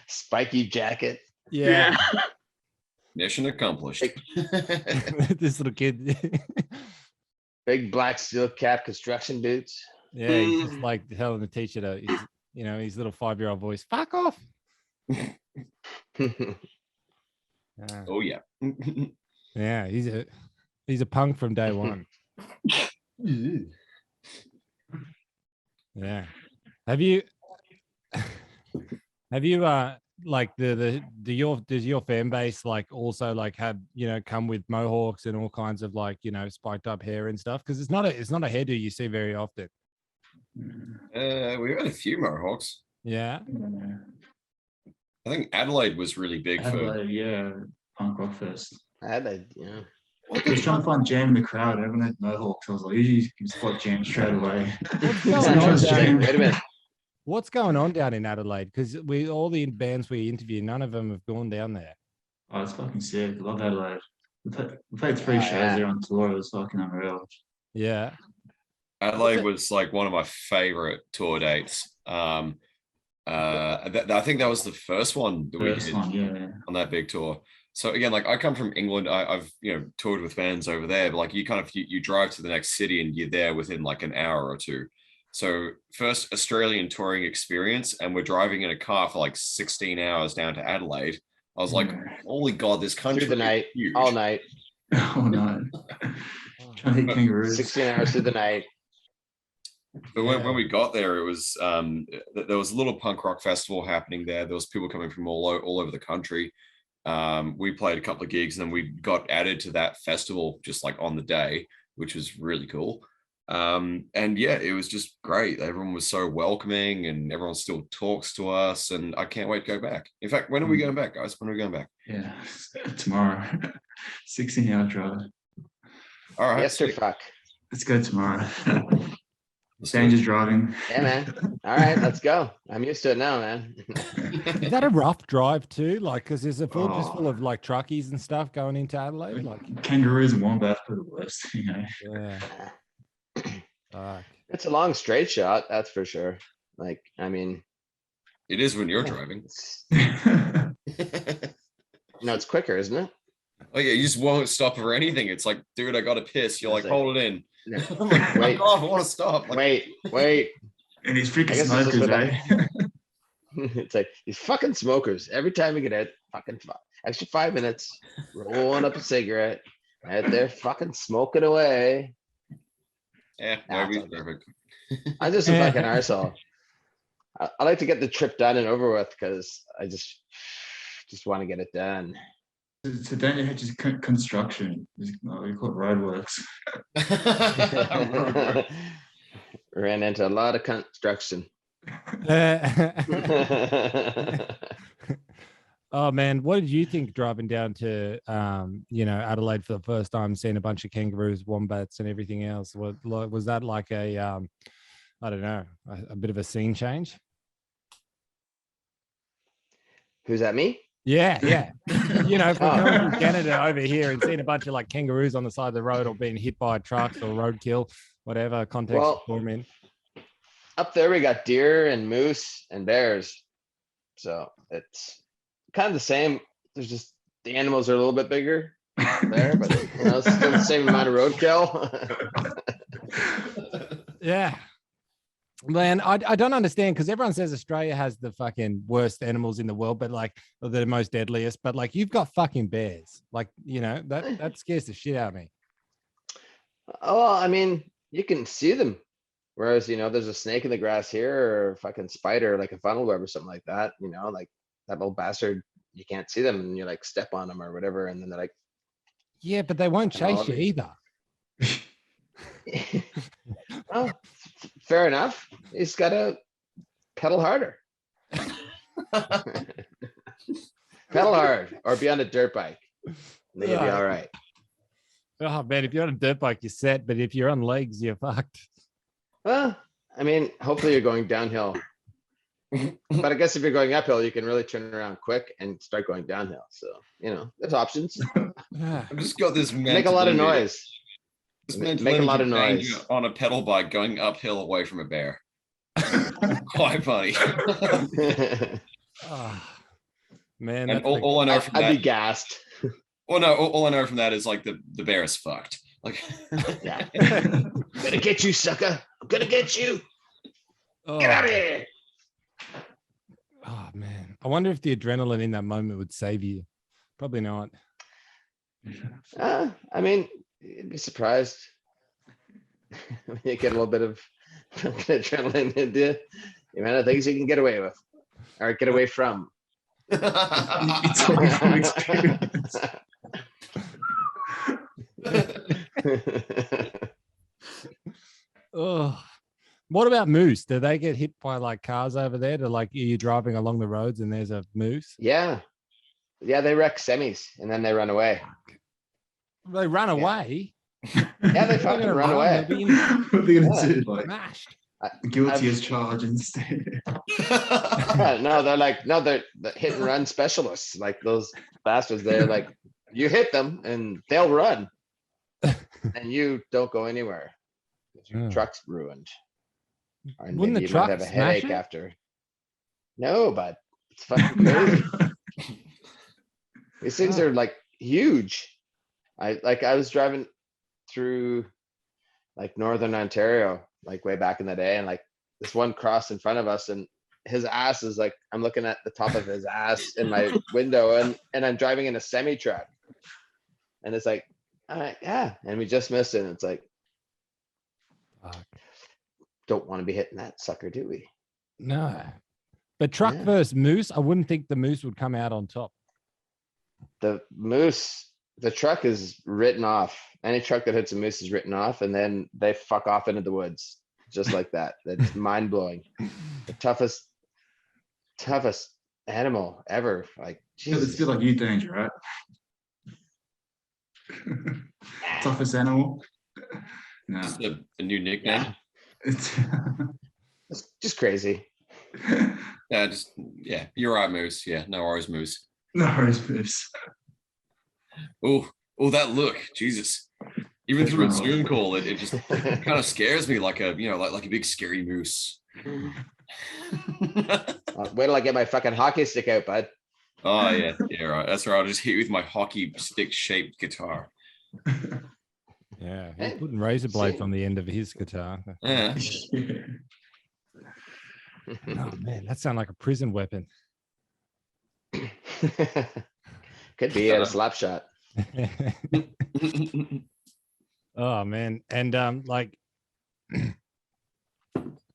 Spiky jacket. Yeah. Mission accomplished. This little kid. Big black steel cap construction boots. Yeah, he's just like telling the teacher to, his little 5-year-old voice, fuck off. Oh yeah. Yeah, he's a punk from day one. Yeah. Have you like does your fan base like also like have come with mohawks and all kinds of like spiked up hair and stuff? Because it's not a hairdo you see very often. We've had a few mohawks. Yeah. I think Adelaide was really big Adelaide, yeah, punk rock fest. Yeah. I was trying to find Jam in the crowd. Everyone had mohawks. I was like, usually you can spot Jam straight away. Wait a minute. What's going on down in Adelaide? Because all the bands we interview, none of them have gone down there. Oh, it's fucking sick. I love Adelaide. We played 3 shows there on tour. It was fucking unreal. Yeah. Adelaide was like one of my favorite tour dates. I think that was the first one that we did on that big tour. So again, like I come from England. I've toured with bands over there, but like you drive to the next city and you're there within like an hour or two. So first Australian touring experience, and we're driving in a car for like 16 hours down to Adelaide. I was like, holy God, this country through the night, huge. all night. Oh no. Trying to hit kangaroos. 16 hours through the night. But when we got there, it was there was a little punk rock festival happening there. There was people coming from all over the country. We played a couple of gigs, and then we got added to that festival just like on the day, which was really cool. And yeah, it was just great. Everyone was so welcoming, and everyone still talks to us, and I can't wait to go back. In fact, when are we going back, guys? When are we going back? Yeah, tomorrow. 16-hour drive. All right. Yes, sir, fuck. Let's go tomorrow. Dangerous driving. Yeah, man. All right, let's go. I'm used to it now, man. Is that a rough drive too? Like, because there's just full of like truckies and stuff going into Adelaide. Like kangaroos and wombats for the worst, Yeah. Fuck. It's a long straight shot, that's for sure. Like, I mean, it is when you're driving. It's quicker, isn't it? Oh yeah, you just won't stop for anything. It's like, dude, I gotta piss. You're like, hold it in. Yeah. I'm like, Wait. off, I want to stop. Like, Wait. And these freaking I guess this is smokers, what eh? It's like these fucking smokers. Every time we get out, fucking extra 5 minutes, rolling up a cigarette, out there fucking smoking away. yeah, nobody's perfect. I'm just a fucking arsehole. I like to get the trip done and over with because I just want to get it done. So don't you have just construction? We call it roadworks. Ran into a lot of construction. Oh man, what did you think driving down to Adelaide for the first time, seeing a bunch of kangaroos, wombats, and everything else? Was that like a I don't know, a bit of a scene change? Who's that, me? Yeah. From coming from Canada over here and seeing a bunch of like kangaroos on the side of the road or being hit by trucks or roadkill, whatever context you form in. Up there we got deer and moose and bears. So it's kind of the same. There's just the animals are a little bit bigger there, but it's still the same amount of roadkill. Yeah. Man, I don't understand because everyone says Australia has the fucking worst animals in the world, but like the most deadliest. But like you've got fucking bears, like that scares the shit out of me. Oh, I mean, you can see them, whereas there's a snake in the grass here or a fucking spider, like a funnel web or something like that. Like that little bastard, you can't see them, and you like step on them or whatever, and then they're like, yeah, but they won't chase you either. Oh, fair enough. He's got to pedal harder. Pedal hard or be on a dirt bike. And then you'll be all right. Oh man, if you're on a dirt bike, you're set. But if you're on legs, you're fucked. Well, I mean, hopefully you're going downhill. But I guess if you're going uphill, you can really turn around quick and start going downhill. So, there's options. I've just got this make a lot of noise. Make a lot of noise on a pedal bike going uphill away from a bear. Quite funny. Oh, man, And that's all I know from I'd be that, gassed. well, no, all I know from that is like the bear is fucked. Like, Yeah. Gonna get you, sucker. I'm gonna get you. Get out of here. Oh man, I wonder if the adrenaline in that moment would save you. Probably not. I mean, you'd be surprised. You get a little bit of adrenaline into you. The amount of things you can get away with or get away from. It's only from experience. Oh, what about moose? Do they get hit by like cars over there? To like, are you driving along the roads and there's a moose? Yeah. Yeah, they wreck semis and then they run away. They run away. Yeah, they They're fucking gonna run run, away. they'll be What are they gonna Yeah. do? Like smashed. guilty as charged instead. Yeah, no, they're the hit and run specialists. Like those bastards, they're like, you hit them and they'll run. And you don't go anywhere. Your Oh. truck's ruined. Or Wouldn't maybe the you might truck have a smash headache it? after. No, but it's fucking crazy. These things are like huge. I was driving through like Northern Ontario, like way back in the day, and like this one crossed in front of us, and his ass is like, I'm looking at the top of his ass in my window, and I'm driving in a semi truck, and it's like, yeah, and we just missed it. And it's like, Fuck. don't want to be hitting that sucker, do we? No. But truck Yeah. versus moose, I wouldn't think the moose would come out on top. The moose, the truck is written off. Any truck that hits a moose is written off, and then they fuck off into the woods just like that. That's mind blowing. The toughest animal ever. Like, It's Jesus. feel like euthanasia, right? Toughest animal. No. Just a new nickname. Yeah, It's it's just crazy. Yeah, you're right, Moose. Yeah, no worries, Moose. no worries, moves. Oh, that look, Jesus. Even That's through a right. Zoom call, it just kind of scares me like a like a big scary moose. Wait till I get my fucking hockey stick out, bud. Oh yeah, right. That's right. I'll just hit you with my hockey stick shaped guitar. Yeah. He's Hey, putting razor blades see. on the end of his guitar. Yeah. Oh man, that sounds like a prison weapon. Could be at a slap shot. Oh man. And like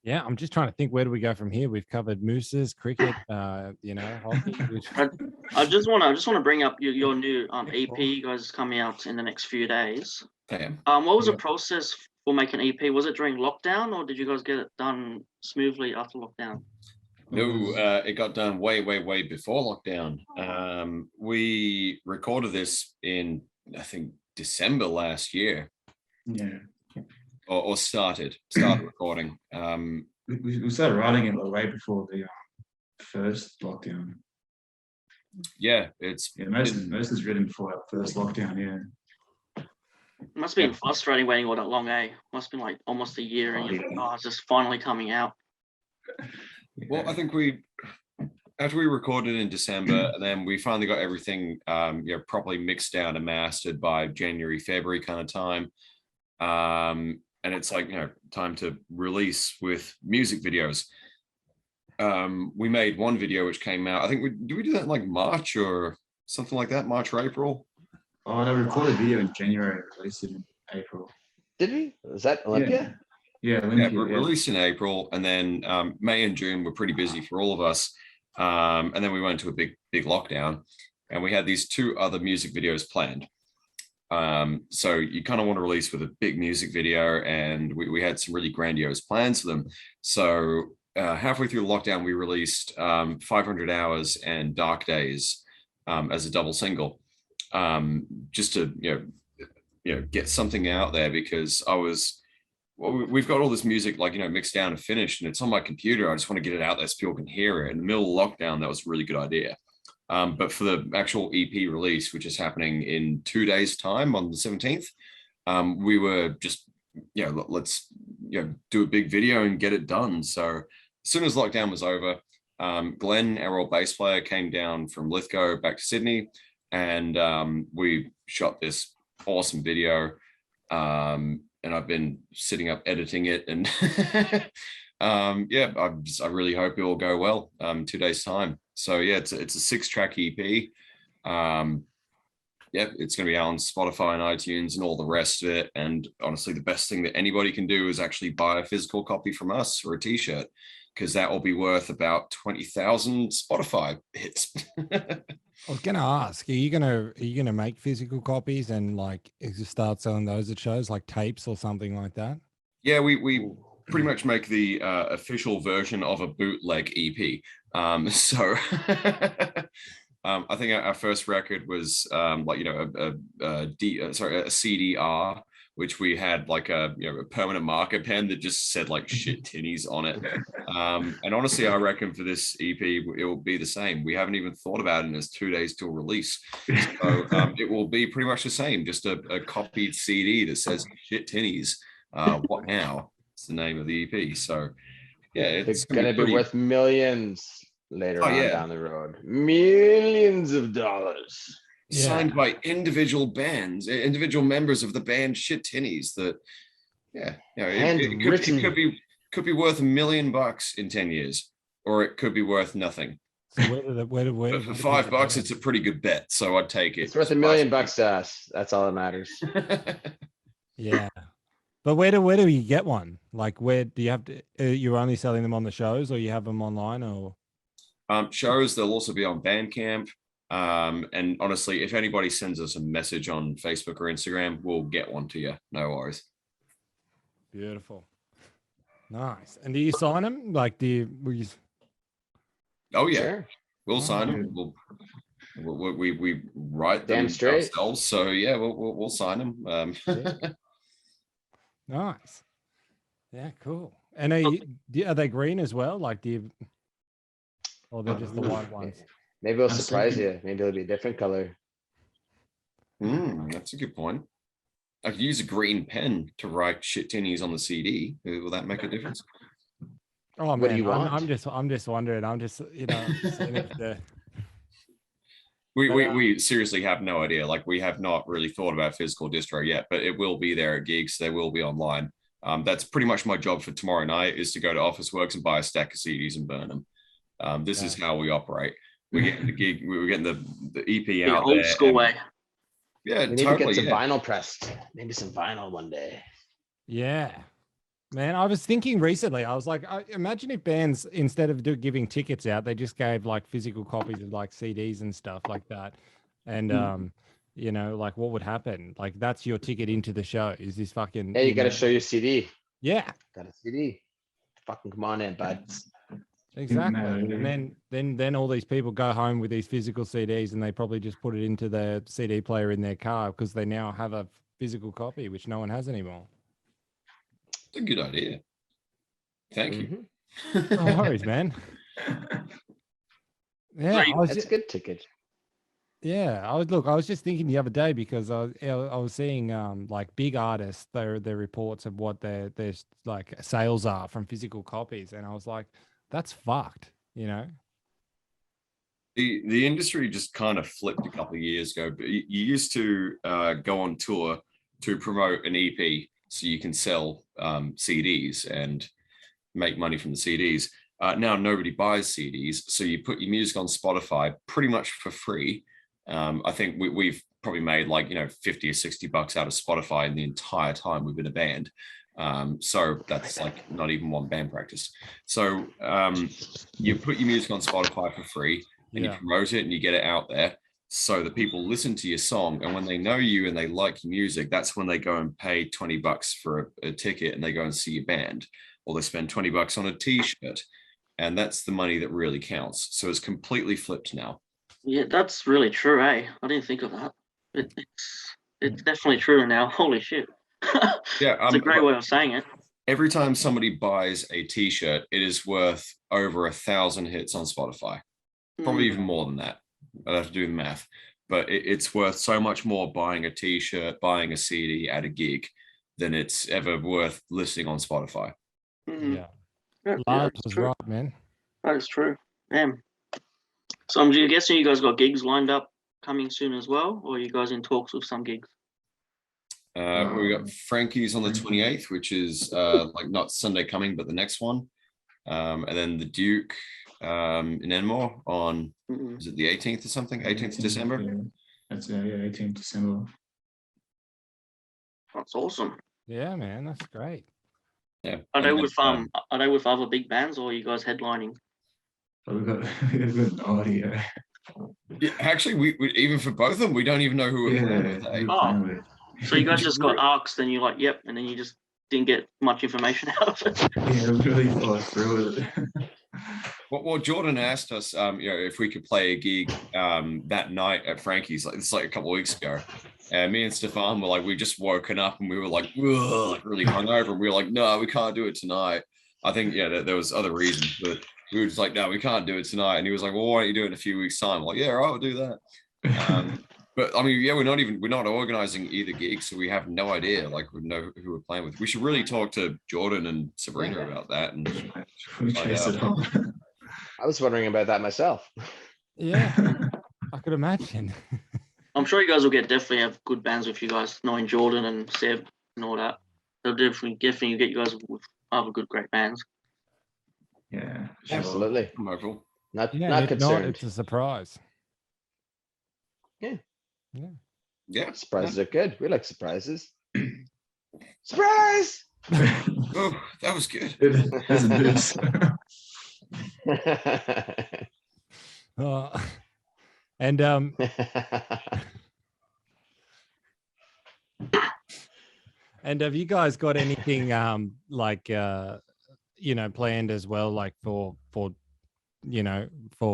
yeah, I'm just trying to think, where do we go from here? We've covered mooses, cricket, hockey. I just want to bring up your new EP you guys is coming out in the next few days. Damn. What was the Yeah. process for making EP? Was it during lockdown, or did you guys get it done smoothly after lockdown? No, it got done way before lockdown. We recorded this in, I think, December last year, Yeah. or started recording. We started writing it way before the first lockdown. Yeah, it's Yeah, most is written before our first lockdown. Yeah. It must have been frustrating waiting all that long, eh? Must have been like almost a year, and you're like, oh, it's just finally coming out. well, I think after we recorded in December, and then we finally got everything properly mixed down and mastered by January, February kind of time. And it's like, time to release with music videos. We made one video which came out, I think did we do that in like March or something like that, March or April? Oh, no, we recorded a video in January, released it in April. Did we? Was that Olympia? Yeah, Yeah, Olympia. we Yeah. released in April, and then May and June were pretty busy for all of us. And then we went to a big lockdown, and we had these two other music videos planned. So you kind of want to release with a big music video, and we had some really grandiose plans for them. So halfway through the lockdown, we released 500 Hours and Dark Days as a double single, just to get something out there, because we've got all this music mixed down and finished, and it's on my computer. I just want to get it out there so people can hear it. In the middle of lockdown, that was a really good idea. But for the actual EP release, which is happening in 2 days' time on the 17th, we were just, let's do a big video and get it done. So soon as lockdown was over, Glenn, our old bass player, came down from Lithgow back to Sydney, and we shot this awesome video. And I've been sitting up editing it, and yeah, I really hope it will go well. 2 days time. So yeah, it's a 6-track EP. Yeah, it's going to be out on Spotify and iTunes and all the rest of it. And honestly, the best thing that anybody can do is actually buy a physical copy from us or a t-shirt, because that will be worth about 20,000 Spotify hits. I was gonna ask, are you gonna make physical copies and like just start selling those at shows, like tapes or something like that? Yeah, we pretty much make the official version of a bootleg EP. So I think our first record was like, you know, a CDR, which we had like a permanent marker pen that just said like Shit Tinnies on it. And honestly, I reckon for this EP, it will be the same. We haven't even thought about it, and it's 2 days till release. So it will be pretty much the same, just a copied CD that says Shit Tinnies. What now? It's the name of the EP. So yeah, It's gonna be worth millions later on yeah. down the road. Millions of dollars. Signed by individual bands, individual members of the band Shit Tinnies. That, yeah, you know, it could be worth $1 million in 10 years, or it could be worth nothing. So where But for $5, it's a pretty good bet. So I'd take it. It's worth $1 million to us. That's all that matters. Yeah, but where do you get one? Like, where do you have to? You're only selling them on the shows, or you have them online, or shows? They'll also be on Bandcamp. And honestly, if anybody sends us a message on Facebook or Instagram, we'll get one to you. No worries. Beautiful. Nice. And do you sign them? Like, Oh yeah, Sure. we'll sign them. We write them Damn straight. ourselves. So yeah, we'll sign them. Nice. Yeah, cool. And are they green as well? Like, or they're just the white ones? Maybe it'll surprise you. Maybe it'll be a different color. That's a good point. I could use a green pen to write Shit Tinnies on the CD. Will that make a difference? Oh What man, do you want? I'm just wondering. I'm just seeing if we seriously have no idea. Like, we have not really thought about physical distro yet, but it will be there at gigs. They will be online. That's pretty much my job for tomorrow night, is to go to Officeworks and buy a stack of CDs and burn them. This is how we operate. We're getting the gig. We're getting the EP out old there. school way. Yeah, We need totally. to get some vinyl pressed. Maybe some vinyl one day. yeah. Man, I was thinking recently, I was like, imagine if bands, instead of giving tickets out, they just gave like physical copies of like CDs and stuff like that. And, you know, like what would happen? Like, that's your ticket into the show, is this fucking. Hey, you got to show your CD. Yeah, Got a CD. Fucking come on in, bud. exactly. No. And then all these people go home with these physical CDs, and they probably just put it into their CD player in their car because they now have a physical copy, which no one has anymore. It's a good idea. Thank you. No worries, man. Yeah, That's a good ticket. Yeah, I was just thinking the other day, because I was seeing like big artists, their reports of what their like sales are from physical copies, and I was like, that's fucked, you know. The industry just kind of flipped a couple of years ago. But you used to go on tour to promote an EP, so you can sell CDs and make money from the CDs. Now nobody buys CDs, so you put your music on Spotify pretty much for free. I think we've probably made like, you know, $50 or $60 out of Spotify in the entire time we've been a band. So that's like not even one band practice. So you put your music on Spotify for free, and you promote it and you get it out there, so that people listen to your song, and when they know you and they like your music, that's when they go and pay $20 for a ticket and they go and see your band, or they spend $20 on a t-shirt, and that's the money that really counts. So it's completely flipped now. Yeah, that's really true, eh? I didn't think of that. It's definitely true now. Holy shit. Yeah, it's a great way of saying it. Every time somebody buys a t-shirt, it is worth over 1,000 hits on Spotify. Probably even more than that. I'd have to do the math, but it's worth so much more buying a t-shirt, buying a CD at a gig, than it's ever worth listening on Spotify. Yeah. Lars was right, man. That is true. Damn. So I'm guessing you guys got gigs lined up coming soon as well, or are you guys in talks with some gigs? We got Frankie's on the 28th, which is like not Sunday coming, but the next one. And then the Duke in Enmore on, is it the 18th or something? 18th of December? Yeah. That's 18th December. That's awesome. Yeah, man, that's great. Yeah. Are they And with then, are they with other big bands, or are you guys headlining? But we've got no idea. yeah, actually, we even for both of them, we don't even know who we're playing with. Yeah, eh? we're playing with. So you guys just got asked, and you're like, yep, and then you just didn't get much information out of it. Yeah, we really thought through with it. Well, Jordan asked us, if we could play a gig that night at Frankie's. Like it's like a couple of weeks ago, and me and Stefan were like, we just woken up and we were like really hungover, and we were like, no, we can't do it tonight. I think there was other reasons, but we were just like, no, we can't do it tonight. And he was like, well, why don't you do it in a few weeks' time? I'm like, yeah, I'll do that. But I mean, we're not organizing either gig, so we have no idea. Like, we know who we're playing with. We should really talk to Jordan and Sabrina about that. And We chased it up. I was wondering about that myself. Yeah, I could imagine. I'm sure you guys will definitely have good bands with you guys, knowing Jordan and Seb and all that. They'll definitely get you guys with other great bands. Yeah, sure. Absolutely. I'm hopeful. Not Yeah, not if concerned. it's a surprise. Yeah. Surprises are good. We like surprises. Surprise! Oh, that was good. It is. And and have you guys got anything planned as well, like for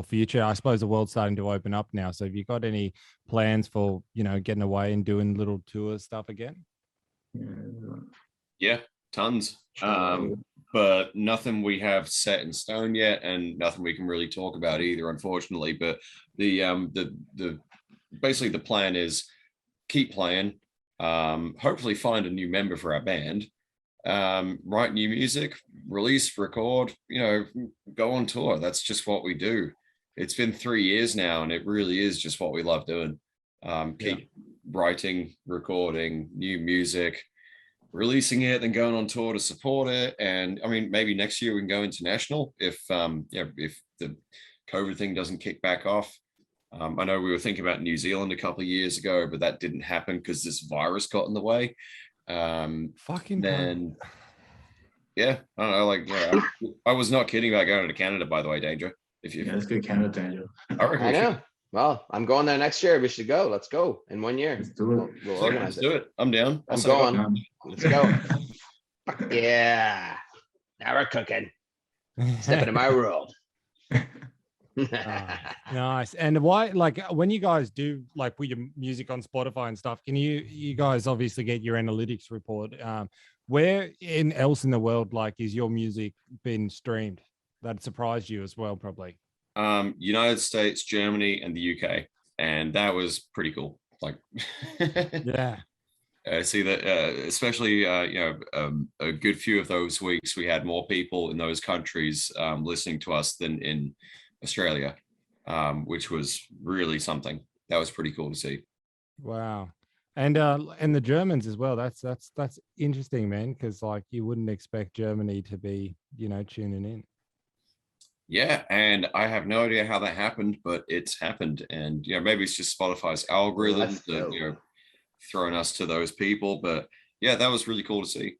future? I suppose the world's starting to open up now. So have you got any plans for, getting away and doing little tour stuff again? Yeah, tons. But nothing we have set in stone yet, and nothing we can really talk about either, unfortunately. But the basically the plan is keep playing, hopefully find a new member for our band, write new music, release, record, go on tour. That's just what we do. It's been 3 years now, and it really is just what we love doing. Keep writing, recording new music, releasing it, then going on tour to support it. And I mean, maybe next year we can go international if the COVID thing doesn't kick back off. I know we were thinking about New Zealand a couple of years ago, but that didn't happen because this virus got in the way. Fucking then I don't know, I was not kidding about going to Canada, by the way, Danger. Let's go Canada, Danger. I know. Well, I'm going there next year. We should go. Let's go in 1 year. Let's do it. We'll organize Let's do it. I'm down. I'm going. Let's go. Yeah. Now we're cooking. Step into my world. Nice. And why, when you guys do put your music on Spotify and stuff, can you guys obviously get your analytics report? Where else in the world is your music been streamed? That surprised you as well, probably. United States, Germany, and the UK, and that was pretty cool. Yeah. I see that, especially a good few of those weeks we had more people in those countries listening to us than in Australia, which was really something. That was pretty cool to see. Wow. And the Germans as well. That's interesting, man, because you wouldn't expect Germany to be tuning in. Yeah, and I have no idea how that happened, but it's happened. And maybe it's just Spotify's algorithms that throwing us to those people. But yeah, that was really cool to see.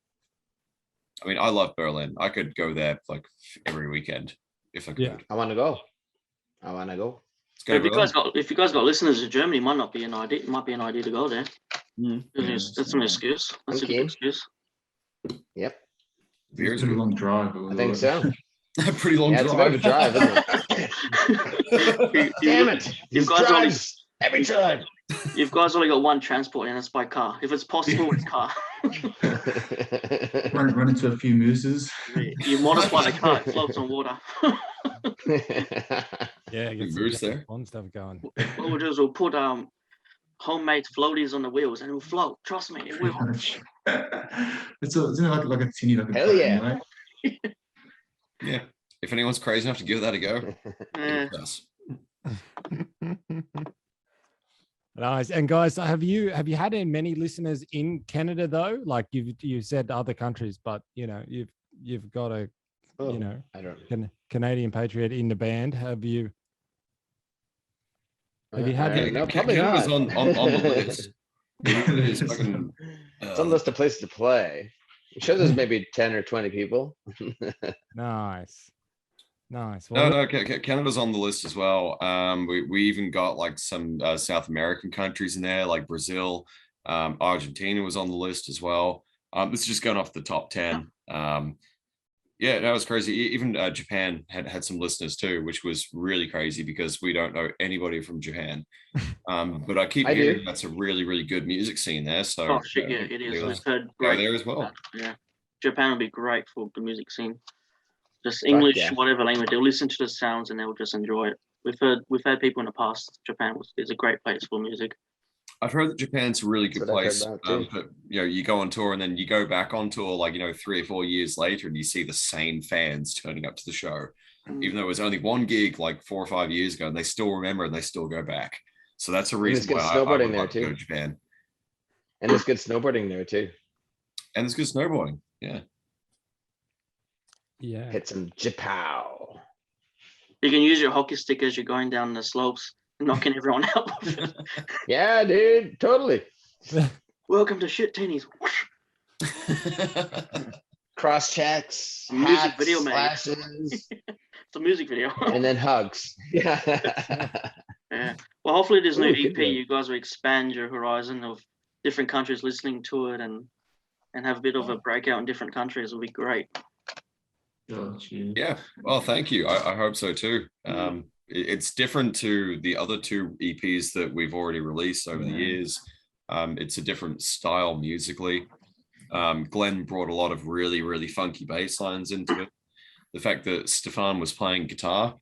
I mean, I love Berlin. I could go there every weekend if I could. Yeah. I want to go. If you guys got listeners in Germany, might not be an idea. It might be an idea to go there. That's an excuse. That's a good excuse. Yep. It's a pretty long drive. I think so. A pretty long drive. It's a bit of a drive, isn't it? Damn it! These drives every time. You guys only got one transport, and it's by car. If it's possible, it's car. Run into a few mooses. You modify the car; it floats on water. Yeah, get moose there. Fun stuff going. What we'll do is we'll put homemade floaties on the wheels, and it'll float. Trust me, it will. Isn't it like a tinny, Hell yeah. right? Yeah. If anyone's crazy enough to give that a go, Yeah. it's us. Nice. And guys, have you had many listeners in Canada though? Like you said other countries, but you've got a I don't. Canadian patriot in the band. Have you had No, probably Canada's not. on the list. It is fucking, It's on the list of places to play. I'm sure there's maybe 10 or 20 people. Nice. No, Well, Canada's on the list as well. We even got like some South American countries in there, like Brazil. Argentina was on the list as well. This is just going off the top 10. Yeah, that was crazy. Even Japan had some listeners too, which was really crazy because we don't know anybody from Japan. But I keep hearing that's a really, really good music scene there. So Oh shit, yeah, it is. We've heard go there as well. Yeah, Japan would be great for the music scene. Just English, yeah. whatever language, they'll listen to the sounds and they'll just enjoy it. We've had people in the past. Japan is a great place for music. I've heard that Japan's a really good That's what I've place. heard about, too. But you go on tour and then you go back on tour like 3 or 4 years later, and you see the same fans turning up to the show, even though it was only one gig like 4 or 5 years ago, and they still remember and they still go back. So that's a reason why I would like to go to Japan. And there's good snowboarding there too. And there's good snowboarding. Yeah. yeah. Hit some Japow. You can use your hockey stick as you're going down the slopes, knocking everyone out. Yeah, dude, totally. Welcome to Shit Tinnies. Cross checks, Music hats, video, man. slashes, It's a music video. and then hugs. Yeah. Yeah. Well, hopefully this new Ooh, good EP, one. you guys will expand your horizon of different countries listening to it and have a bit of a breakout in different countries. Will be great. Yeah. Well, thank you. I hope so too. It's different to the other 2 EPs that we've already released over the years. It's a different style musically. Glenn brought a lot of really, really funky bass lines into it. The fact that Stefan was playing guitar,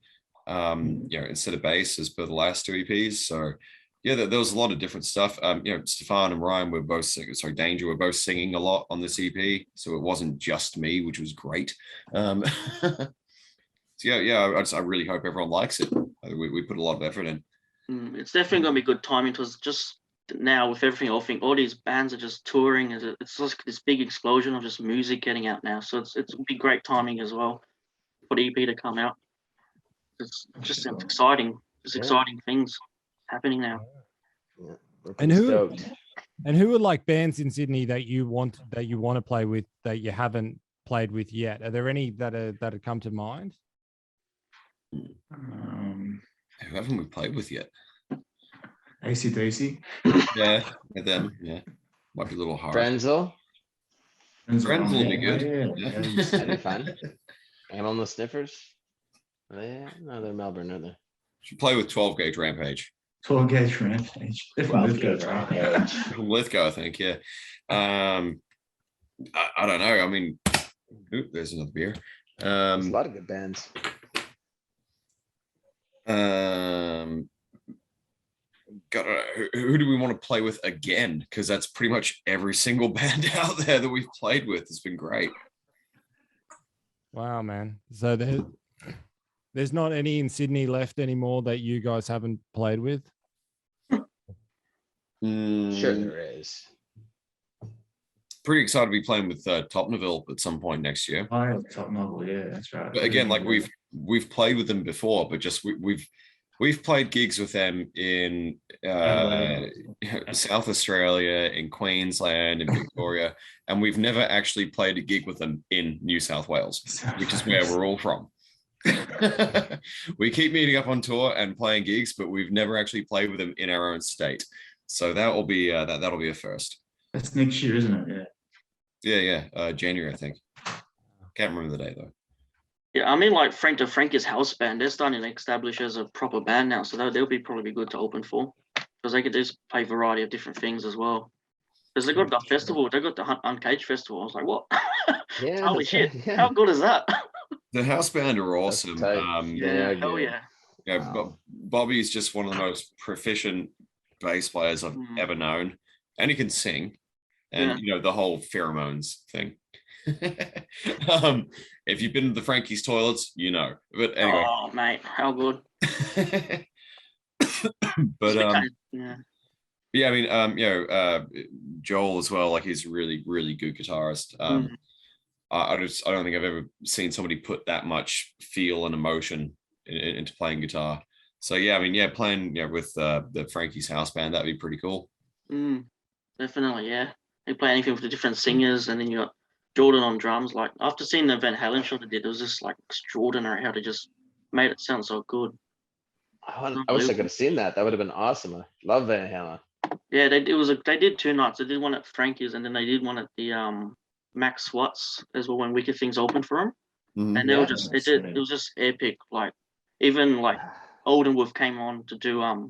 instead of bass as per the last 2 EPs. So yeah, there was a lot of different stuff. Stefan and Ryan were both Danger were both singing a lot on this EP. So it wasn't just me, which was great. So I really hope everyone likes it. We put a lot of effort in. It's definitely going to be good timing because just now with everything, I think all these bands are just touring. It's just this big explosion of just music getting out now. So it's be great timing as well for the EP to come out. It's just exciting. It's exciting things happening now. Yeah, And who stoked. are like bands in Sydney that you want to play with that you haven't played with yet? Are there any that have come to mind? Who haven't we played with yet? AC/DC. Yeah, might be a little hard. Frenzel. Friends will be good. Yeah. That'd be fun. I'm on the Sniffers. Yeah, no, they're Melbourne, aren't they? Should play with 12 Gauge Rampage. 12 Gauge Rampage. From Lithgow, I think. Yeah. I don't know. I mean, there's another beer. There's a lot of good bands. Who do we want to play with again? Because that's pretty much every single band out there that we've played with. It's been great. Wow, man. So there's not any in Sydney left anymore that you guys haven't played with? Sure there is. Pretty excited to be playing with Topnerville at some point next year. Oh, yeah, Top Novel, yeah, that's right. But again, like we've played with them before, but just we've played gigs with them in South Australia, in Queensland, in Victoria, and we've never actually played a gig with them in New South Wales, which is where we're all from. We keep meeting up on tour and playing gigs, but we've never actually played with them in our own state. So that will be that'll be a first. That's next year, isn't it? Yeah. January, I think. Can't remember the date though. Yeah, I mean, like Frank to Frankie's house band, they're starting to establish as a proper band now, so they'll be probably good to open for because they could just play a variety of different things as well. Because they got the festival, they got the Uncaged festival. I was like, what? Yeah. Holy shit! Yeah. How good is that? The house band are awesome. Yeah, hell yeah. Bobby's just one of the most proficient bass players I've ever known, and he can sing, and the whole pheromones thing. If you've been to the Frankie's toilets, you know. But anyway. Oh, mate, how good. But yeah. yeah, I mean, Joel as well, like he's a really, really good guitarist. I don't think I've ever seen somebody put that much feel and emotion into playing guitar. So yeah, I mean, yeah, playing with the Frankie's house band, that'd be pretty cool. Definitely, yeah. You play anything with the different singers, and then you got Jordan on drums. Like after seeing the Van Halen show they did, it was just like extraordinary how they just made it sound so good. I wish I could have seen that. That would have been awesome. I love Van Halen. Yeah, they did 2 nights. They did one at Frankie's, and then they did one at the Max Watts as well when Wicked Things opened for them. And they were just it was just epic. Like even like Oldenworth came on to do a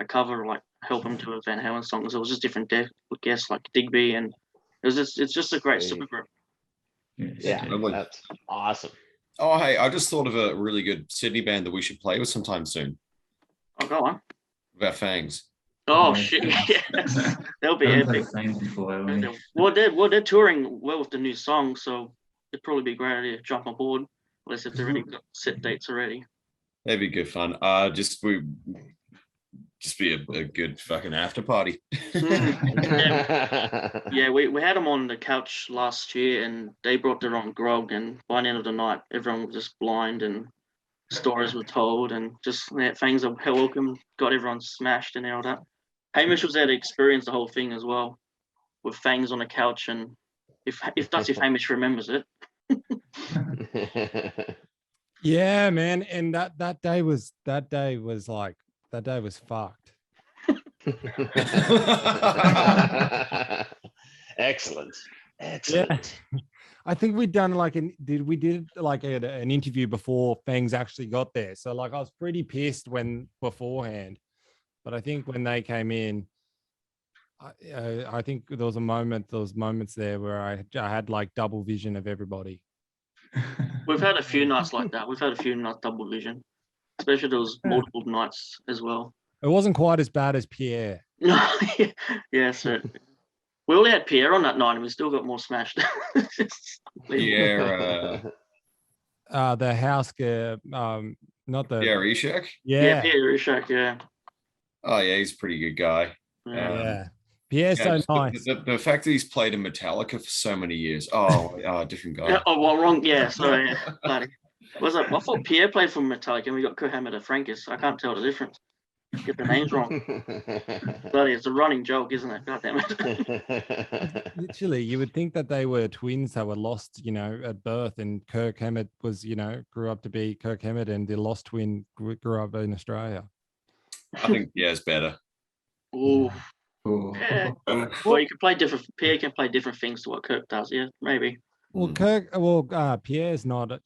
cover, like help him do a Van Halen song. So it was just different guests like Digby, and it's just a great super group. Yeah, that's awesome. Oh, hey, I just thought of a really good Sydney band that we should play with sometime soon. Oh, go on. With our Fangs. Oh shit! Yes, that'll be epic. Well, they're touring well with the new song, so it'd probably be a great idea to jump on board, unless if they've already got set dates already. That'd be good fun. Just be a good fucking after party. Yeah, we had them on the couch last year, and they brought their own grog, and by the end of the night, everyone was just blind, and stories were told, and just Fangs of welcome got everyone smashed and all that. Hamish was there to experience the whole thing as well, with Fangs on the couch, and if Hamish remembers it. Yeah, man, and that day was fucked. Excellent. Yeah. I think we did like an interview before Fangs actually got there. So like I was pretty pissed beforehand, but I think when they came in, I think there was moments there where I had like double vision of everybody. We've had a few nights like that. We've had a few nights double vision, especially those multiple nights as well. It wasn't quite as bad as Pierre. Yeah, so we only had Pierre on that night, and we still got more smashed. Pierre, the house, not the Pierre Ishak. Yeah, Pierre Ishak. Yeah. Oh yeah, he's a pretty good guy. Yeah. Pierre's so nice. The fact that he's played in Metallica for so many years. Oh, different guy. Oh, well, wrong. Yeah, sorry. I thought Pierre played for Metallica, and we got Kurt Hammett at Frankis. I can't tell the difference. Get the names wrong. Bloody, it's a running joke, isn't it? God damn it. Literally, you would think that they were twins that were lost, at birth, and Kirk Hammett was, grew up to be Kirk Hammett, and the lost twin grew up in Australia. I think Pierre's better. Ooh. Yeah. Well, you can play different. Pierre can play different things to what Kirk does. Yeah, maybe. Well, Pierre's not,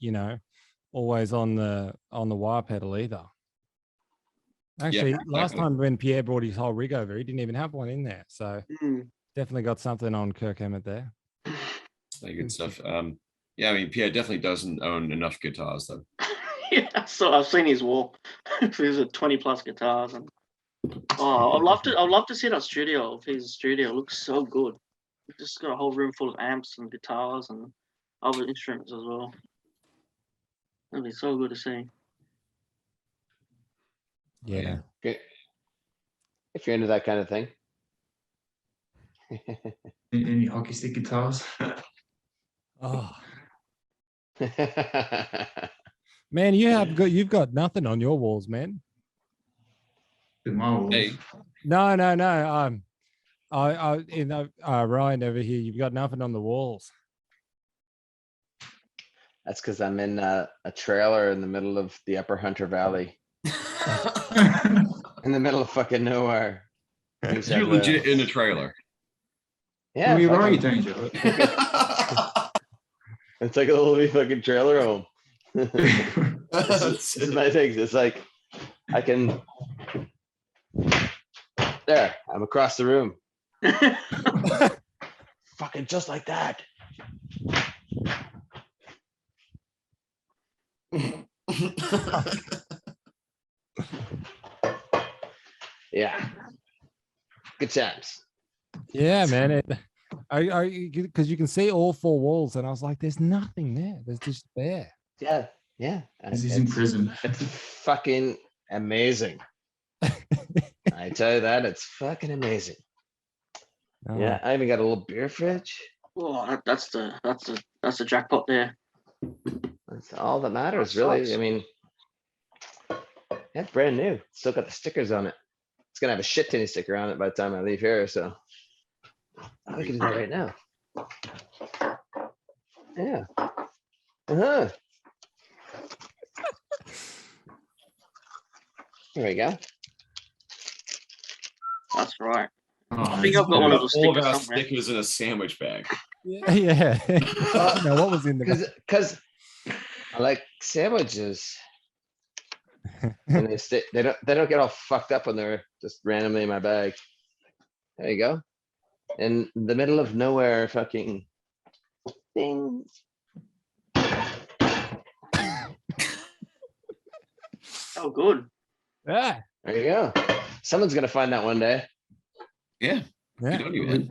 always on the wire pedal either. Actually, last time when Pierre brought his whole rig over, he didn't even have one in there. So definitely got something on Kirk Hammett there. Very good stuff. Yeah, I mean, Pierre definitely doesn't own enough guitars though. Yeah, so I've seen his wall. There's 20+ guitars, and I'd love to see that studio. His studio looks so good. He's just got a whole room full of amps and guitars and other instruments as well. That'd be so good to see. Yeah. If you're into that kind of thing. Any hockey stick guitars? Oh. Man, you've got nothing on your walls, man. My walls. Hey. No. Ryan over here, you've got nothing on the walls. That's because I'm in a trailer in the middle of the Upper Hunter Valley. In the middle of fucking nowhere. You're legit in a trailer. Yeah. Where are you doing, Joe? It's like a little fucking trailer home. This is my thing. It's like I can. There, I'm across the room. Fucking just like that. Yeah. Good times. Yeah, man. Because you can see all four walls, and I was like, "There's nothing there. There's just there." Yeah. He's in prison. It's fucking amazing. I tell you that, it's fucking amazing. Oh, Yeah, I even got a little beer fridge. Oh, that's the jackpot there. That's all that matters, That really. sucks. I mean, it's brand new. Still got the stickers on it. It's gonna have a shit tinny sticker on it by the time I leave here, so I can do that right now. Yeah. Uh-huh. There we go. That's right. Oh, I think I've got one of those all of stickers our somewhere. stickers in a sandwich bag. yeah. No, what was in the bag? Cause I like sandwiches. And they don't get all fucked up when they're just randomly in my bag. There you go. In the middle of nowhere, fucking ding. Oh, good. Yeah. There you go. Someone's gonna find that one day. Yeah. Yeah. Good on you, man.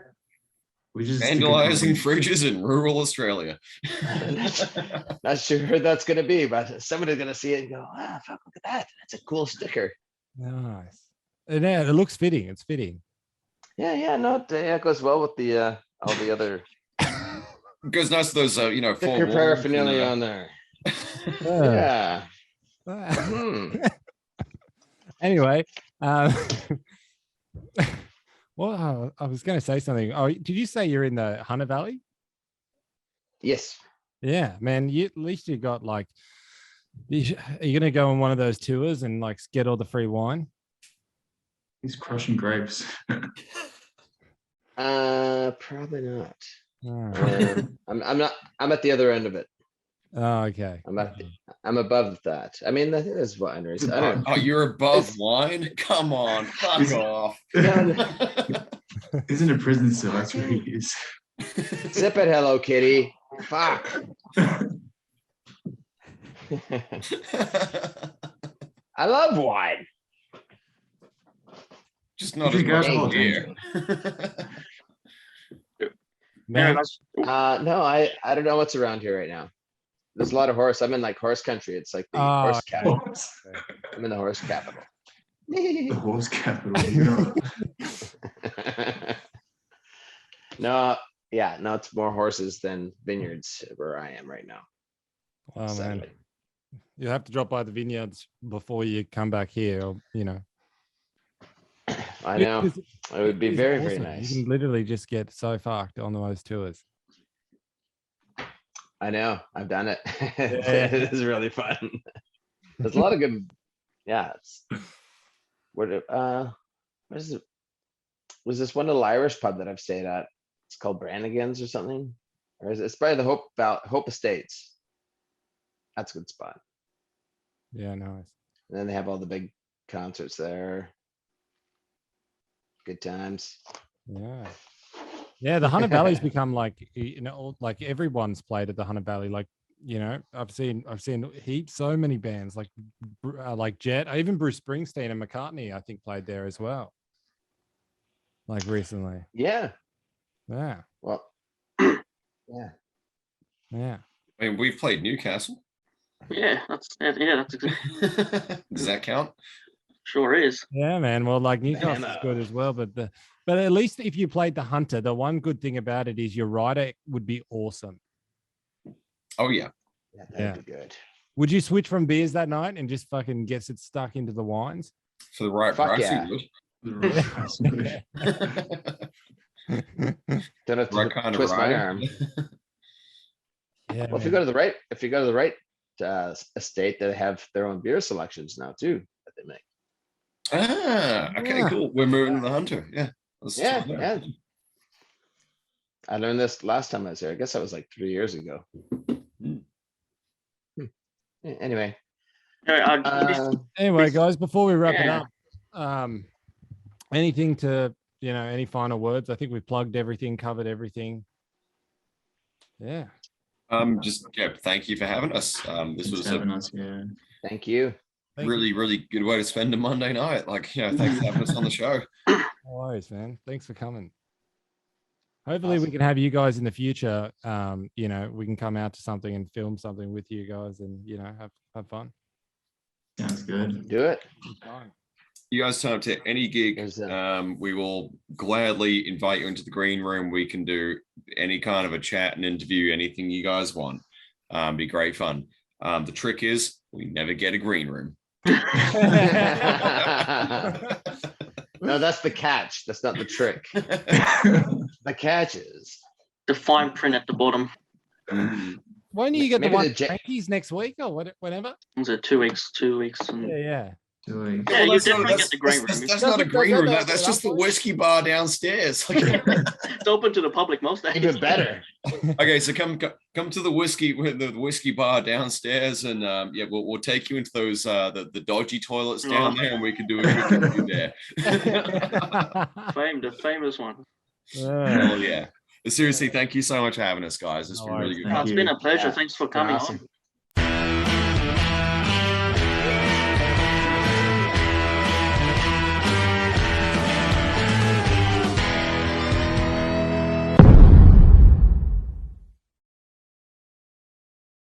we just Vandalizing fridges in rural Australia. Not sure who that's gonna be, but somebody's gonna see it and go, ah, fuck, look at that. That's a cool sticker. Nice. And yeah, it looks fitting. It's fitting. Yeah, no, it goes well with the all the other It goes nice to those, four sticker walls paraphernalia and, on there. Yeah. Yeah. Hmm. Anyway, well, I was going to say something. Oh, did you say you're in the Hunter Valley? Yes. Yeah, man. At least you got like. Are you going to go on one of those tours and like get all the free wine? He's crushing grapes. Probably not. Oh, I'm not. I'm at the other end of it. oh, okay. I'm above that. I mean, I think there's wineries. I don't know. Oh, you're above wine? Come on, fuck Is- off. He's in a prison cell. That's where he is. Zip it, Hello Kitty. Fuck. I love wine. Just not You as drink much alcohol, beer. Yeah, Man, No, I don't know what's around here right now. There's a lot of horse. I'm in like horse country. It's like the Oh, horse okay. capital. Horse. I'm in the horse capital. The horse capital. You know. No, yeah, no, it's more horses than vineyards where I am right now. oh, man. Sadly. You have to drop by the vineyards before you come back here, or, you know. I know. Because It would be it's very, very awesome. nice. You can literally just get so fucked on those tours. I know. I've done it. Yeah. It is really fun. There's a lot of good. Yeah. What is it? Was this one little Irish pub that I've stayed at? It's called Brannigan's or something. Or is it? It's probably the Hope Estates. That's a good spot. Yeah, nice. And then they have all the big concerts there. Good times. Yeah. Yeah, the Hunter Valley's become like, you know, like everyone's played at the Hunter Valley. Like, you know, I've seen heaps, so many bands like Jet, even Bruce Springsteen and McCartney, I think, played there as well. Like recently. Yeah. Yeah. Well. Yeah. Yeah. I mean, we've played Newcastle. yeah, that's Does that count? sure is. Yeah, man. Well, like Newcastle's Man, good as well, but at least if you played the Hunter, the one good thing about it is your rider would be awesome. Oh, yeah. Yeah, that'd be good. Would you switch from beers that night and just fucking get it stuck into the wines? For the right Fuck price, yeah. you would. Don't have to Right kind of twist my rider. arm. Yeah. Well, if you go to the right estate, they have their own beer selections now too that they make. Ah, okay, Yeah. cool. We're moving to the Hunter. Yeah. Let's Yeah, try that. yeah. I learned this last time I was there. I guess that was like 3 years ago. Yeah, anyway, Anyway, guys, before we wrap it Yeah. up, anything to, you know, any final words? I think we plugged everything, covered everything. Yeah. Just thank you for having us. This was a having us, yeah. thank you. Thank you. really, really good way to spend a Monday night. Like, thanks for having us on the show. No worries, man. Thanks for coming. Hopefully we Awesome. can have you guys in the future. You know, we can come out to something and film something with you guys and, you know, have fun. Sounds good. Do it. You guys turn up to any gig. There's We will gladly invite you into the green room. We can do any kind of a chat and interview, anything you guys want. Be great fun. The trick is we never get a green room. No, that's the catch. That's not the trick. The catch is The fine print at the bottom. Why don't you get Maybe the one the Frankie's next week or whenever? Was it 2 weeks? 2 weeks. And Yeah. Doing. Yeah, you Well, definitely get the green room. That's not a green room. That's just the That's- whiskey bar downstairs. It's open to the public most days. even better. Okay, so come to the whiskey bar downstairs, and yeah, we'll take you into those the dodgy toilets down there, and we can do a quick interview there. The famous one. Oh yeah. But seriously, thank you so much for having us, guys. It's No been really worries. good. Oh, it's been a pleasure. Yeah. Thanks for coming Awesome. on.